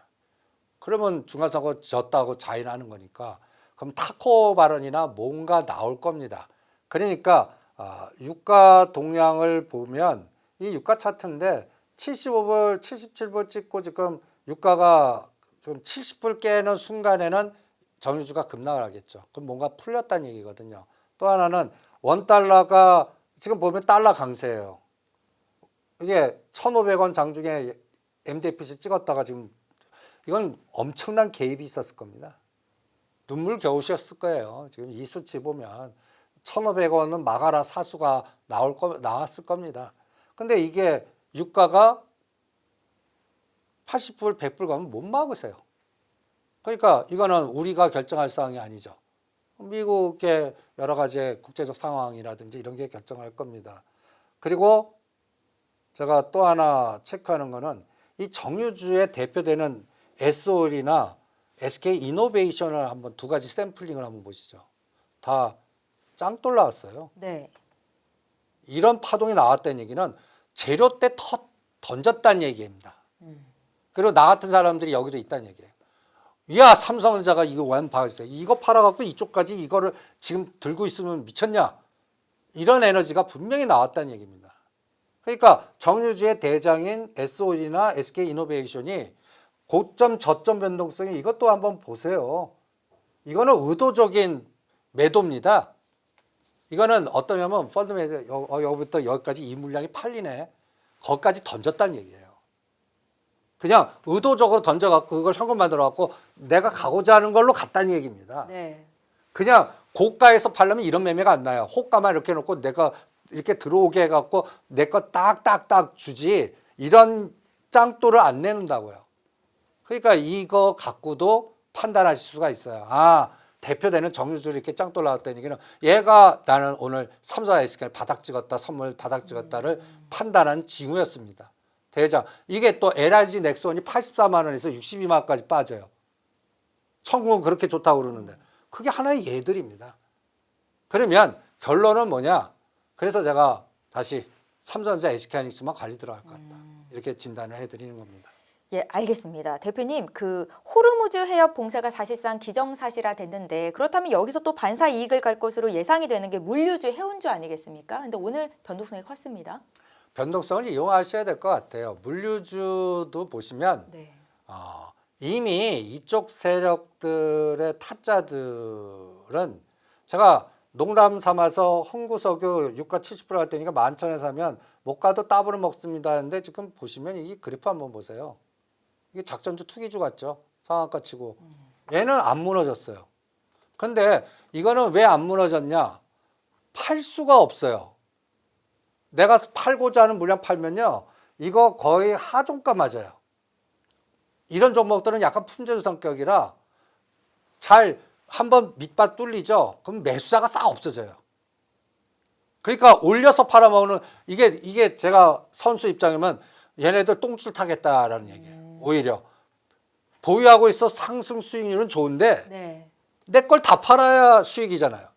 그러면 중간선거 졌다고 자인하는 거니까. 그럼 타코 발언이나 뭔가 나올 겁니다. 그러니까 유가 동향을 보면 이 유가 차트인데 75불, 77불 찍고 지금 유가가 좀 70불 깨는 순간에는 정유주가 급락을 하겠죠. 그럼 뭔가 풀렸다는 얘기거든요. 또 하나는 원달러가 지금 보면 달러 강세예요. 이게 1,500원 장중에 MDFC 찍었다가 지금 이건 엄청난 개입이 있었을 겁니다. 눈물 겨우셨을 거예요. 지금 이 수치 보면 1,500원은 마가라 사수가 나왔을 겁니다. 근데 이게 유가가 80불, 100불 가면 못 막으세요. 그러니까 이거는 우리가 결정할 사항이 아니죠. 미국의 여러 가지 국제적 상황이라든지 이런 게 결정할 겁니다. 그리고 제가 또 하나 체크하는 거는 이 정유주에 대표되는 S오일이나 SK 이노베이션을 한번 두 가지 샘플링을 한번 보시죠. 다 짱돌 나왔어요. 네. 이런 파동이 나왔다는 얘기는 재료 때 던졌다는 얘기입니다. 그리고 나 같은 사람들이 여기도 있다는 얘기예요. 야, 삼성전자가 이거 완 봐있어요. 이거 팔아갖고 이쪽까지 이거를 지금 들고 있으면 미쳤냐? 이런 에너지가 분명히 나왔다는 얘기입니다. 그러니까 정유주의 대장인 SOE나 SK 이노베이션이 고점 저점 변동성이 이것도 한번 보세요. 이거는 의도적인 매도입니다. 이거는 어떠냐면 펀드 매니저 여기부터 여기까지 이 물량이 팔리네. 거기까지 던졌다는 얘기예요. 그냥 의도적으로 던져갖고 그걸 현금 만들어갖고 내가 가고자 하는 걸로 갔다는 얘기입니다. 네. 그냥 고가에서 팔려면 이런 매매가 안 나요. 호가만 이렇게 놓고 내가 이렇게 들어오게 해갖고 내 거 딱딱딱 주지 이런 짱돌을 안 내는다고요. 그러니까 이거 갖고도 판단하실 수가 있어요. 아, 대표되는 정유주를 이렇게 짱돌 나왔다는 얘기는 얘가 나는 오늘 삼성 SK를 바닥 찍었다, 선물 바닥 찍었다를 판단한 징후였습니다. 대장. 이게 또 LIG 넥슨이 84만 원에서 62만 원까지 빠져요. 천국은 그렇게 좋다고 그러는데 그게 하나의 예들입니다. 그러면 결론은 뭐냐? 그래서 제가 다시 삼성전자 SK하이닉스만 관리 들어갈 것 같다. 이렇게 진단을 해드리는 겁니다. 예, 알겠습니다. 대표님, 그 호르무즈 해협 봉쇄가 사실상 기정사실화 됐는데 그렇다면 여기서 또 반사 이익을 갈 것으로 예상이 되는 게 물류주, 해운주 아니겠습니까? 근데 오늘 변동성이 컸습니다. 변동성을 이용하셔야 될 것 같아요. 물류주도 보시면 네. 이미 이쪽 세력들의 타짜들은 제가 농담 삼아서 홍구석유 유가 70%할 때니까 11,000에 사면 못 가도 따블을 먹습니다 하는데 지금 보시면 이 그래프 한번 보세요. 이게 작전주 투기주 같죠. 상한가 치고. 얘는 안 무너졌어요. 근데 이거는 왜 안 무너졌냐? 팔 수가 없어요. 내가 팔고자 하는 물량 팔면요. 이거 거의 하종가 맞아요. 이런 종목들은 약간 품절 성격이라 잘 한번 밑밭 뚫리죠. 그럼 매수자가 싹 없어져요. 그러니까 올려서 팔아먹는 이게 제가 선수 입장이면 얘네들 똥줄 타겠다라는 얘기예요. 오히려 보유하고 있어 상승 수익률은 좋은데 네. 내 걸 다 팔아야 수익이잖아요.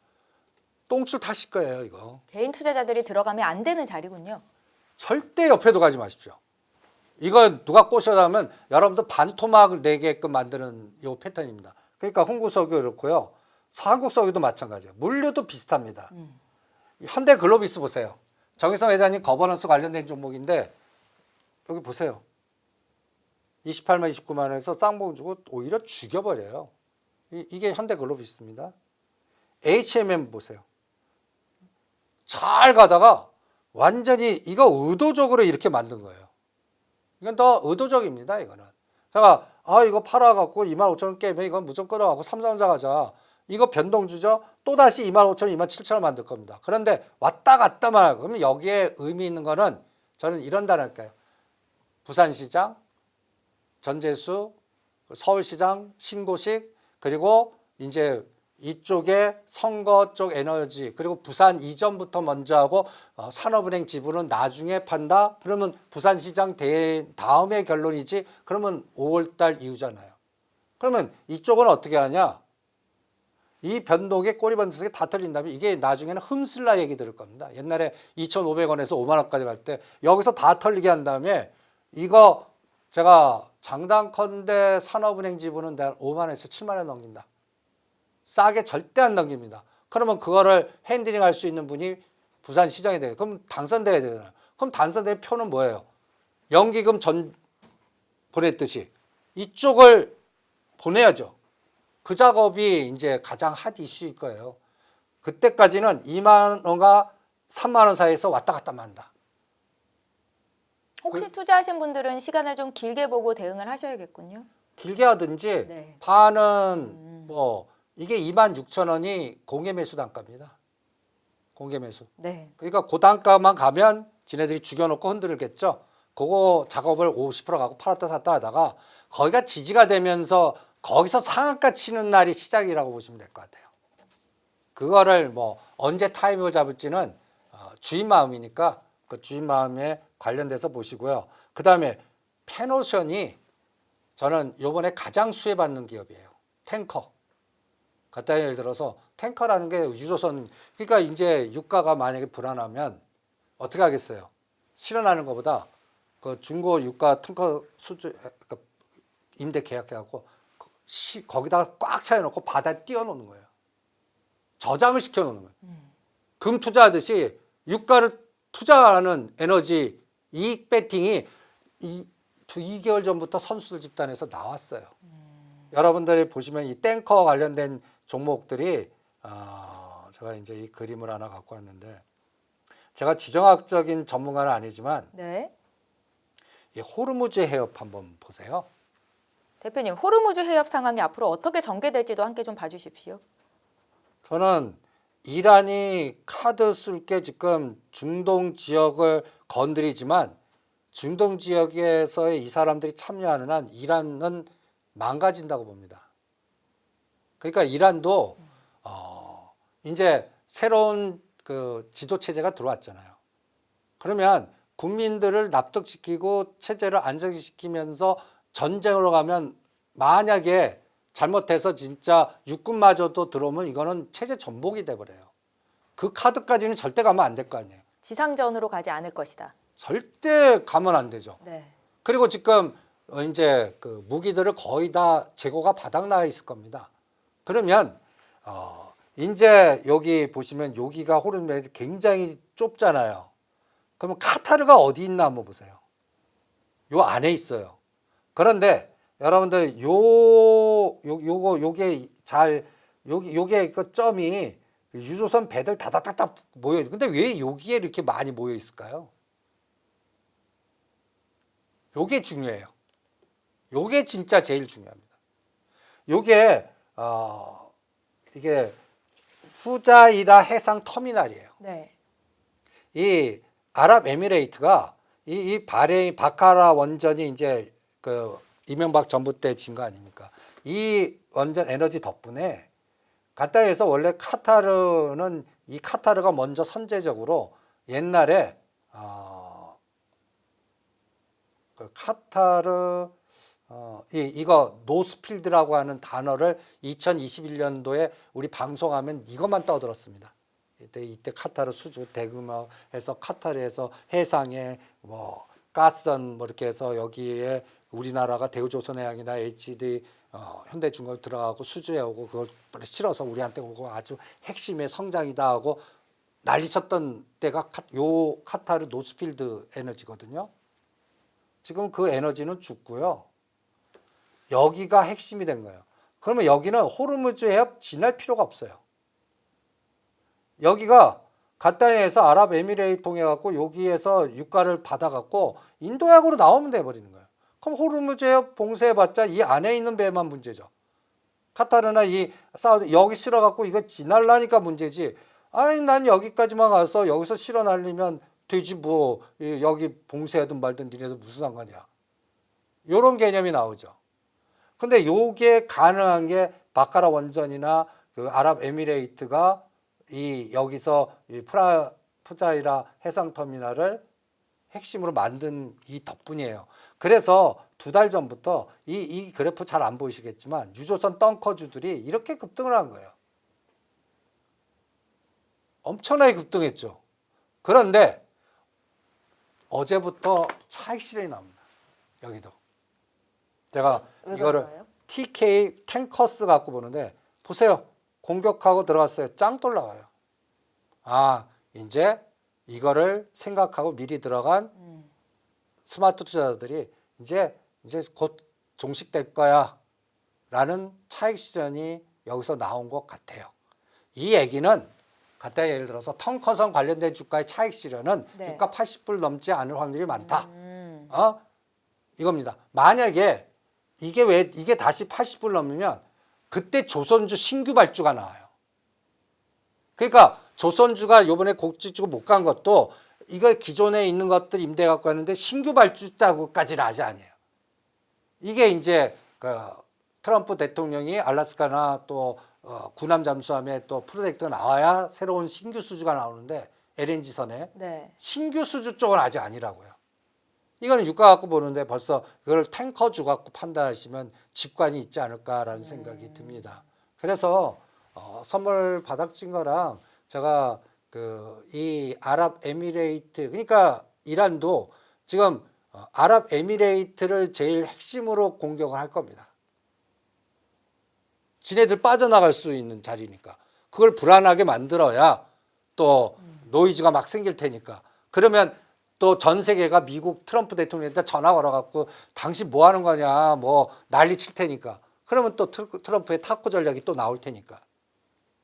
똥줄 타실 거예요, 이거. 개인 투자자들이 들어가면 안 되는 자리군요. 절대 옆에도 가지 마십시오. 이거 누가 꼬셔다면 여러분들 반토막을 내게끔 만드는 요 패턴입니다. 그러니까 홍구석유 그렇고요. 한국석유도 마찬가지예요. 물류도 비슷합니다. 현대글로비스 보세요. 정의성 회장님 거버넌스 관련된 종목인데 여기 보세요. 28만 29만 원에서 쌍봉 주고 오히려 죽여버려요. 이게 현대글로비스입니다. HMM 보세요. 잘 가다가 완전히 이거 의도적으로 이렇게 만든 거예요. 이건 더 의도적입니다. 이거는. 제가 이거 팔아갖고 25,000원 깨면 이건 무조건 끊어갖고 삼성전자 가자. 이거 변동주죠. 또다시 25,000원, 27,000원 만들 겁니다. 그런데 왔다 갔다만 그러면 여기에 의미 있는 거는 저는 이런다랄까요. 부산시장, 전재수, 서울시장, 신고식 그리고 이제 이쪽에 선거 쪽 에너지 그리고 부산 이전부터 먼저 하고 산업은행 지분은 나중에 판다. 그러면 부산시장 다음에 결론이지. 그러면 5월달 이후잖아요. 그러면 이쪽은 어떻게 하냐? 이 변동의 꼬리 변동성이 다 틀린다면 이게 나중에는 흠슬라 얘기 들을 겁니다. 옛날에 2,500원에서 5만 원까지 갈 때 여기서 다 털리게 한 다음에 이거 제가 장단컨대 산업은행 지분은 내가 5만 원에서 7만 원 넘긴다. 싸게 절대 안 넘깁니다. 그러면 그거를 핸들링 할 수 있는 분이 부산시장이 돼요. 그럼 당선돼야 되잖아요. 그럼 당선된 표는 뭐예요? 연기금 전 보냈듯이 이쪽을 보내야죠. 그 작업이 이제 가장 핫 이슈일 거예요. 그때까지는 2만 원과 3만 원 사이에서 왔다 갔다 한다. 혹시 투자하신 분들은 시간을 좀 길게 보고 대응을 하셔야겠군요. 길게 하든지 네. 반은 뭐 이게 26,000원이 공개 매수 단가입니다. 공개 매수. 네. 그러니까 그 단가만 가면 지네들이 죽여놓고 흔들겠죠. 그거 작업을 50% 가고 팔았다 샀다 하다가 거기가 지지가 되면서 거기서 상한가 치는 날이 시작이라고 보시면 될 것 같아요. 그거를 뭐 언제 타이밍을 잡을지는 주인 마음이니까 그 주인 마음에 관련돼서 보시고요. 그 다음에 페노션이 저는 이번에 가장 수혜받는 기업이에요. 탱커. 간단히 예를 들어서 탱커라는 게 유조선, 그러니까 이제 유가가 만약에 불안하면 어떻게 하겠어요? 실현하는 것보다 그 중고 유가 탱커 수주 그러니까 임대 계약해갖고 거기다가 꽉 차여놓고 바다에 띄워놓는 거예요. 저장을 시켜놓는 거예요. 금 투자하듯이 유가를 투자하는 에너지 이익 배팅이 2개월 전부터 선수들 집단에서 나왔어요. 여러분들이 보시면 이 탱커 관련된 종목들이 제가 이제 이 그림을 하나 갖고 왔는데 제가 지정학적인 전문가는 아니지만 네. 이 호르무즈 해협 한번 보세요. 대표님, 호르무즈 해협 상황이 앞으로 어떻게 전개될지도 함께 좀 봐주십시오. 저는 이란이 카드 쓸 게 지금 중동 지역을 건드리지만 중동 지역에서의 이 사람들이 참여하는 한 이란은 망가진다고 봅니다. 그러니까 이란도 이제 새로운 그 지도 체제가 들어왔잖아요. 그러면 국민들을 납득시키고 체제를 안정시키면서 전쟁으로 가면 만약에 잘못해서 진짜 육군마저도 들어오면 이거는 체제 전복이 돼버려요. 그 카드까지는 절대 가면 안 될 거 아니에요. 지상전으로 가지 않을 것이다. 절대 가면 안 되죠. 네. 그리고 지금 이제 그 무기들을 거의 다 재고가 바닥나 있을 겁니다. 그러면 이제 여기 보시면 여기가 호르무즈 굉장히 좁잖아요. 그러면 카타르가 어디 있나 한번 보세요. 요 안에 있어요. 그런데 여러분들 요게 잘 요게 그 점이 유조선 배들 다닥다닥 모여 있는데 근데 왜 여기에 이렇게 많이 모여 있을까요? 요게 중요해요. 요게 진짜 제일 중요합니다. 요게 이게 후자이라 해상 터미널이에요. 네. 이 아랍에미레이트가 이 바레인 바카라 원전이 이제 그 이명박 정부 때 진 거 아닙니까? 이 원전 에너지 덕분에 간단히 해서 원래 카타르는 이 카타르가 먼저 선제적으로 옛날에 그 카타르 이거 노스필드라고 하는 단어를 2021년도에 우리 방송하면 이것만 떠들었습니다. 이때 카타르 수주 대규모해서 카타르에서 해상에 뭐 가스선 뭐 이렇게 해서 여기에 우리나라가 대우조선해양이나 HD 현대중공업 들어가고 수주해 오고 그걸 실어서 우리한테 오고 아주 핵심의 성장이다 하고 난리쳤던 때가 요 카타르 노스필드 에너지거든요. 지금 그 에너지는 죽고요. 여기가 핵심이 된 거예요. 그러면 여기는 호르무즈 해협 지날 필요가 없어요. 여기가 간단히 해서 아랍에미레이트 통해 갖고 여기에서 유가를 받아 갖고 인도양으로 나오면 돼 버리는 거예요. 그럼 호르무즈 해협 봉쇄해봤자 이 안에 있는 배만 문제죠. 카타르나 이 사우디 여기 실어 갖고 이거 지날라니까 문제지. 아니 난 여기까지만 가서 여기서 실어 날리면 되지 뭐 여기 봉쇄하든 말든 니네들 무슨 상관이야. 요런 개념이 나오죠. 근데 요게 가능한 게 바카라 원전이나 그 아랍에미레이트가 이 여기서 이 푸자이라 해상터미널을 핵심으로 만든 이 덕분이에요. 그래서 2달 전부터 이 그래프 잘 안 보이시겠지만 유조선 덩커주들이 이렇게 급등을 한 거예요. 엄청나게 급등했죠. 그런데 어제부터 차익 실현이 나옵니다. 여기도. 제가 이거를 그럴까요? TK 탱커스 갖고 보는데 보세요. 공격하고 들어갔어요. 짱돌 나와요. 아, 이제 이거를 생각하고 미리 들어간 스마트 투자자들이 이제 곧 종식될 거야 라는 차익 실현이 여기서 나온 것 같아요. 이 얘기는 간단히 예를 들어서 텅커선 관련된 주가의 차익 실현은 네. 유가 80불 넘지 않을 확률이 많다. 이겁니다. 만약에 이게 다시 80불 넘으면 그때 조선주 신규 발주가 나와요. 그러니까 조선주가 요번에 곡지주고 못 간 것도 이거 기존에 있는 것들 임대 갖고 왔는데 신규 발주다고까지는 아직 아니에요. 이게 이제 그 트럼프 대통령이 알래스카나 또 구남 잠수함에 또 프로젝트가 나와야 새로운 신규 수주가 나오는데 LNG선에 네. 신규 수주 쪽은 아직 아니라고요. 이거는 유가 갖고 보는데 벌써 그걸 탱커주 갖고 판단하시면 직관이 있지 않을까라는 생각이 듭니다. 그래서 선물 바닥진 거랑 제가 이 아랍에미레이트 그러니까 이란도 지금 아랍에미레이트를 제일 핵심으로 공격을 할 겁니다. 지네들 빠져나갈 수 있는 자리니까 그걸 불안하게 만들어야 또 노이즈가 막 생길 테니까 그러면 또 전 세계가 미국 트럼프 대통령한테 전화 걸어갖고 당신 뭐 하는 거냐 뭐 난리 칠 테니까 그러면 또 트럼프의 탁구 전략이 또 나올 테니까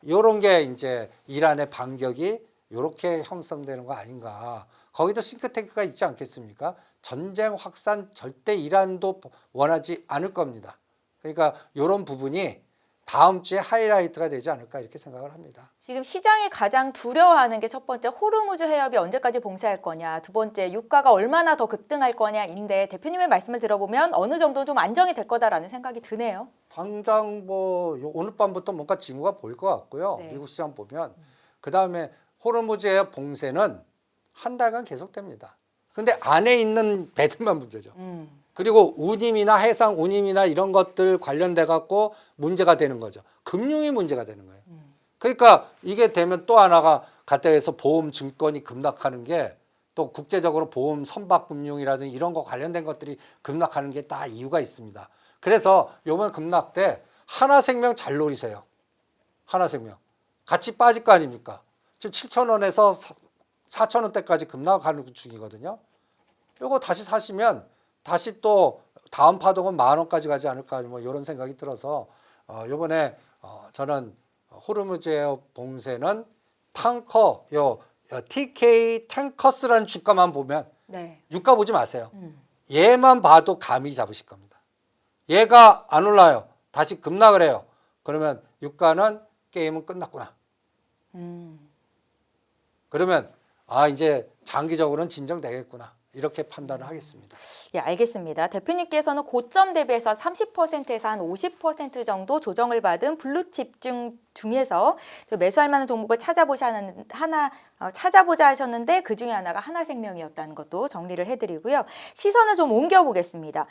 요런 게 이제 이란의 반격이 요렇게 형성되는 거 아닌가. 거기도 싱크탱크가 있지 않겠습니까? 전쟁 확산 절대 이란도 원하지 않을 겁니다. 그러니까 요런 부분이 다음 주에 하이라이트가 되지 않을까 이렇게 생각을 합니다. 지금 시장이 가장 두려워하는 게 첫 번째 호르무즈 해협이 언제까지 봉쇄할 거냐, 두 번째 유가가 얼마나 더 급등할 거냐인데 대표님의 말씀을 들어보면 어느 정도 좀 안정이 될 거다라는 생각이 드네요. 당장 뭐 오늘 밤부터 뭔가 징후가 보일 것 같고요. 네. 미국 시장 보면 그다음에 호르무즈 해협 봉쇄는 한 달간 계속됩니다. 근데 안에 있는 배들만 문제죠. 그리고 운임이나 해상 운임이나 이런 것들 관련돼 갖고 문제가 되는 거죠. 금융이 문제가 되는 거예요. 그러니까 이게 되면 또 하나가 가뜩해서 보험 증권이 급락하는 게 또 국제적으로 보험 선박 금융이라든지 이런 거 관련된 것들이 급락하는 게 다 이유가 있습니다. 그래서 요번 급락 때 하나생명 잘 노리세요. 하나생명. 같이 빠질 거 아닙니까? 지금 7,000원에서 4,000원대까지 급락하는 중이거든요. 요거 다시 사시면 다시 또 다음 파동은 10,000원까지 가지 않을까 뭐 이런 생각이 들어서 요번에 저는 호르무즈 봉쇄는 탱커 TK 탱커스라는 주가만 보면 네. 유가 보지 마세요. 얘만 봐도 감이 잡으실 겁니다. 얘가 안 올라요. 다시 급락을 해요. 그러면 유가는 게임은 끝났구나. 그러면 이제 장기적으로는 진정되겠구나. 이렇게 판단을 하겠습니다. 예, 알겠습니다. 대표님께서는 고점 대비해서 30%에서 한 50% 정도 조정을 받은 블루칩 중에서 매수할 만한 종목을 찾아보자 하셨는데 그 중에 하나가 하나생명이었다는 것도 정리를 해드리고요. 시선을 좀 옮겨보겠습니다.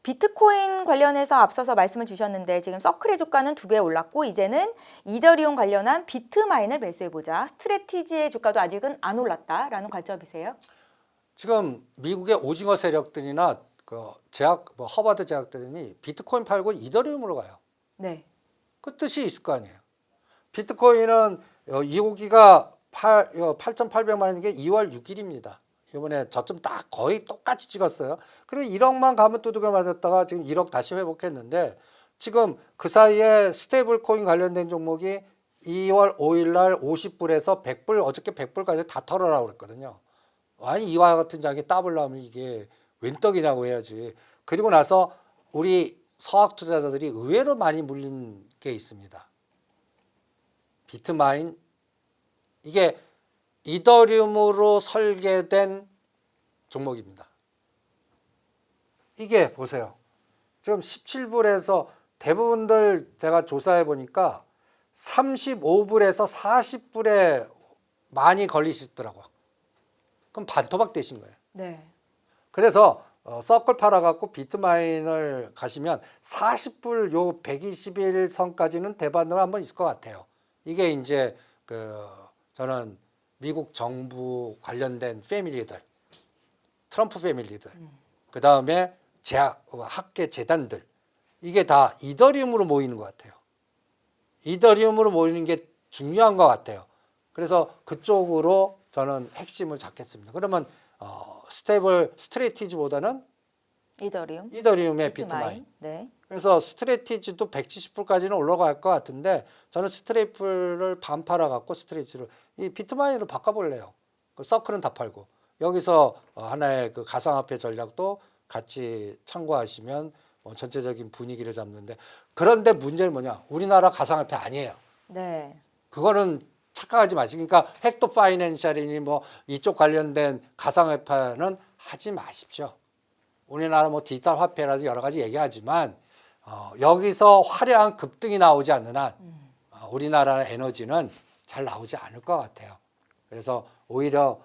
비트코인 관련해서 앞서서 말씀을 주셨는데 지금 서클의 주가는 2배 올랐고 이제는 이더리움 관련한 비트마인을 매수해보자. 스트레티지의 주가도 아직은 안 올랐다라는 관점이세요? 지금 미국의 오징어 세력들이나 허버드 제약들이 비트코인 팔고 이더리움으로 가요. 네. 그 뜻이 있을 거 아니에요. 비트코인은 이호기가 8,800만 원인 게 2월 6일입니다. 이번에 저점 딱 거의 똑같이 찍었어요. 그리고 1억만 가면 두들겨 맞았다가 지금 1억 다시 회복했는데 지금 그 사이에 스테이블 코인 관련된 종목이 2월 5일 날 50불에서 100불 어저께 100불까지 다 털어라고 그랬거든요. 아니 이와 같은 장에 따블라면 이게 웬 떡이냐고 해야지. 그리고 나서 우리 서학 투자자들이 의외로 많이 물린 게 있습니다. 비트마인 이게 이더리움으로 설계된 종목입니다. 이게 보세요. 지금 17불에서 대부분들 제가 조사해 보니까 35불에서 40불에 많이 걸리시더라고요. 그럼 반토막 되신 거예요. 네. 그래서 서클 팔아갖고 비트마인을 가시면 40불 요 121선까지는 대반으로 한번 있을 것 같아요. 이게 이제 저는 미국 정부 관련된 패밀리들, 트럼프 패밀리들, 그 다음에 학계 재단들 이게 다 이더리움으로 모이는 것 같아요. 이더리움으로 모이는 게 중요한 것 같아요. 그래서 그쪽으로 저는 핵심을 잡겠습니다. 그러면 스트레티지보다는 이더리움의 비트마인. 네. 그래서 스트레티지도 170불까지는 올라갈 것 같은데 저는 스트레이프를 반 팔아갖고 스트레티지로 이 비트마인으로 바꿔볼래요. 그 서클은 다 팔고 여기서 하나의 그 가상화폐 전략도 같이 참고하시면 전체적인 분위기를 잡는데 그런데 문제는 뭐냐? 우리나라 가상화폐 아니에요. 네. 그거는 착각하지 마시고 그러니까 헥토 파이낸셜이니 뭐 이쪽 관련된 가상화폐는 하지 마십시오. 우리나라 뭐 디지털 화폐라도 여러 가지 얘기하지만 여기서 화려한 급등이 나오지 않는 한 우리나라 에너지는 잘 나오지 않을 것 같아요. 그래서 오히려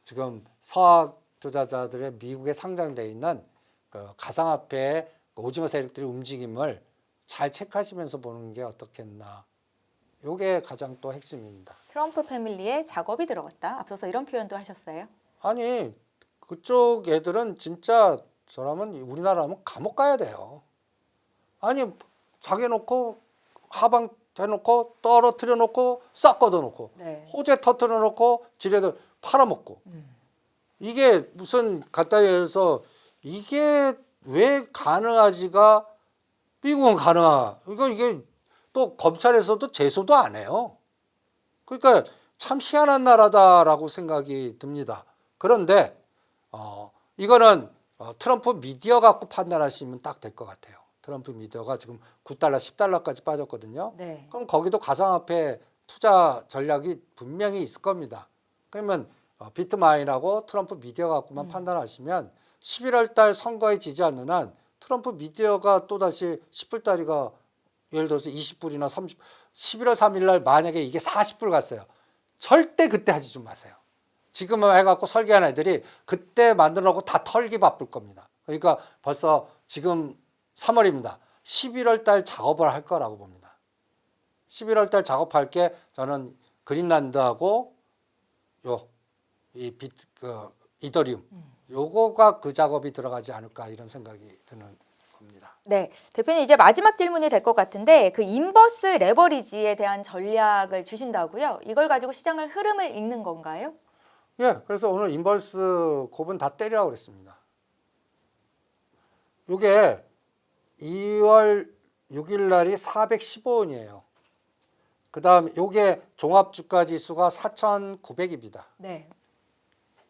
지금 서학 투자자들의 미국에 상장돼 있는 그 가상화폐 오징어 세력들의 움직임을 잘 체크하시면서 보는 게 어떻겠나. 이게 가장 또 핵심입니다. 트럼프 패밀리에 작업이 들어갔다. 앞서서 이런 표현도 하셨어요. 아니 그쪽 애들은 진짜 저라면 우리나라면 감옥 가야 돼요. 아니 자기 놓고 하방 해놓고 떨어뜨려 놓고 싹 걷어놓고 네. 호재 터뜨려 놓고 지뢰들 팔아먹고 이게 무슨 간단히 해서 이게 왜 가능하지가 미국은 가능하. 이게 또 검찰에서도 제소도 안 해요. 그러니까 참 희한한 나라다라고 생각이 듭니다. 그런데 이거는 트럼프 미디어 갖고 판단하시면 딱 될 것 같아요. 트럼프 미디어가 지금 9달러, 10달러까지 빠졌거든요. 네. 그럼 거기도 가상화폐 투자 전략이 분명히 있을 겁니다. 그러면 비트마인하고 트럼프 미디어 갖고만 판단하시면 11월 달 선거에 지지 않는 한 트럼프 미디어가 또다시 10불 달이가 예를 들어서 20불이나 30, 11월 3일 날 만약에 이게 40불 갔어요. 절대 그때 하지 좀 마세요. 지금은 해갖고 설계한 애들이 그때 만들어놓고 다 털기 바쁠 겁니다. 그러니까 벌써 지금 3월입니다. 11월 달 작업을 할 거라고 봅니다. 11월 달 작업할 게 저는 그린란드하고 이더리움 요거가 그 작업이 들어가지 않을까 이런 생각이 드는 겁니다. 네, 대표님 이제 마지막 질문이 될 것 같은데 그 인버스 레버리지에 대한 전략을 주신다고요? 이걸 가지고 시장을 흐름을 읽는 건가요? 예, 그래서 오늘 인버스 곱은 다 때리라고 그랬습니다. 이게 2월 6일 날이 415원이에요. 그 다음 요게 종합주가 지수가 4,900입니다. 네.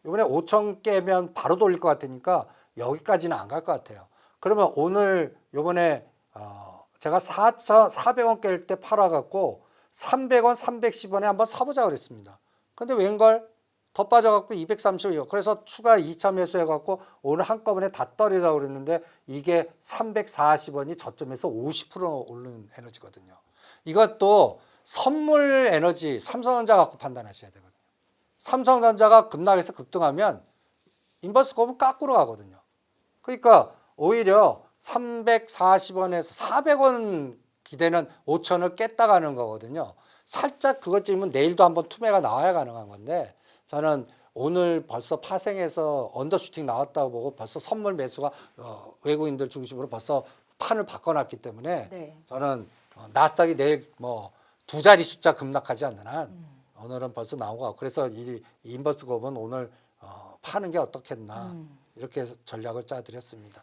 이번에 5천 깨면 바로 돌릴 것 같으니까 여기까지는 안 갈 것 같아요. 그러면 오늘 요번에 제가 4,400원 깰 때 팔아갖고 300원, 310원에 한번 사보자 그랬습니다. 근데 웬걸 더 빠져갖고 230원. 그래서 추가 2차 매수해갖고 오늘 한꺼번에 다 떨이자고 그랬는데 이게 340원이 저점에서 50% 오르는 에너지거든요. 이것도 선물 에너지 삼성전자 갖고 판단하셔야 되거든요. 삼성전자가 급락해서 급등하면 인버스 곱은 깎으러 가거든요. 그러니까 오히려 340원에서 400원 기대는 5천을 깼다 가는 거거든요. 살짝 그것 쯤은 내일도 한번 투매가 나와야 가능한 건데 저는 오늘 벌써 파생해서 언더슈팅 나왔다고 보고 벌써 선물 매수가 외국인들 중심으로 벌써 판을 바꿔놨기 때문에 네. 저는 나스닥이 내일 뭐 두 자리 숫자 급락하지 않는 한 오늘은 벌써 나온 것 같고 그래서 이 인버스 곱은 오늘 파는 게 어떻겠나 이렇게 전략을 짜드렸습니다.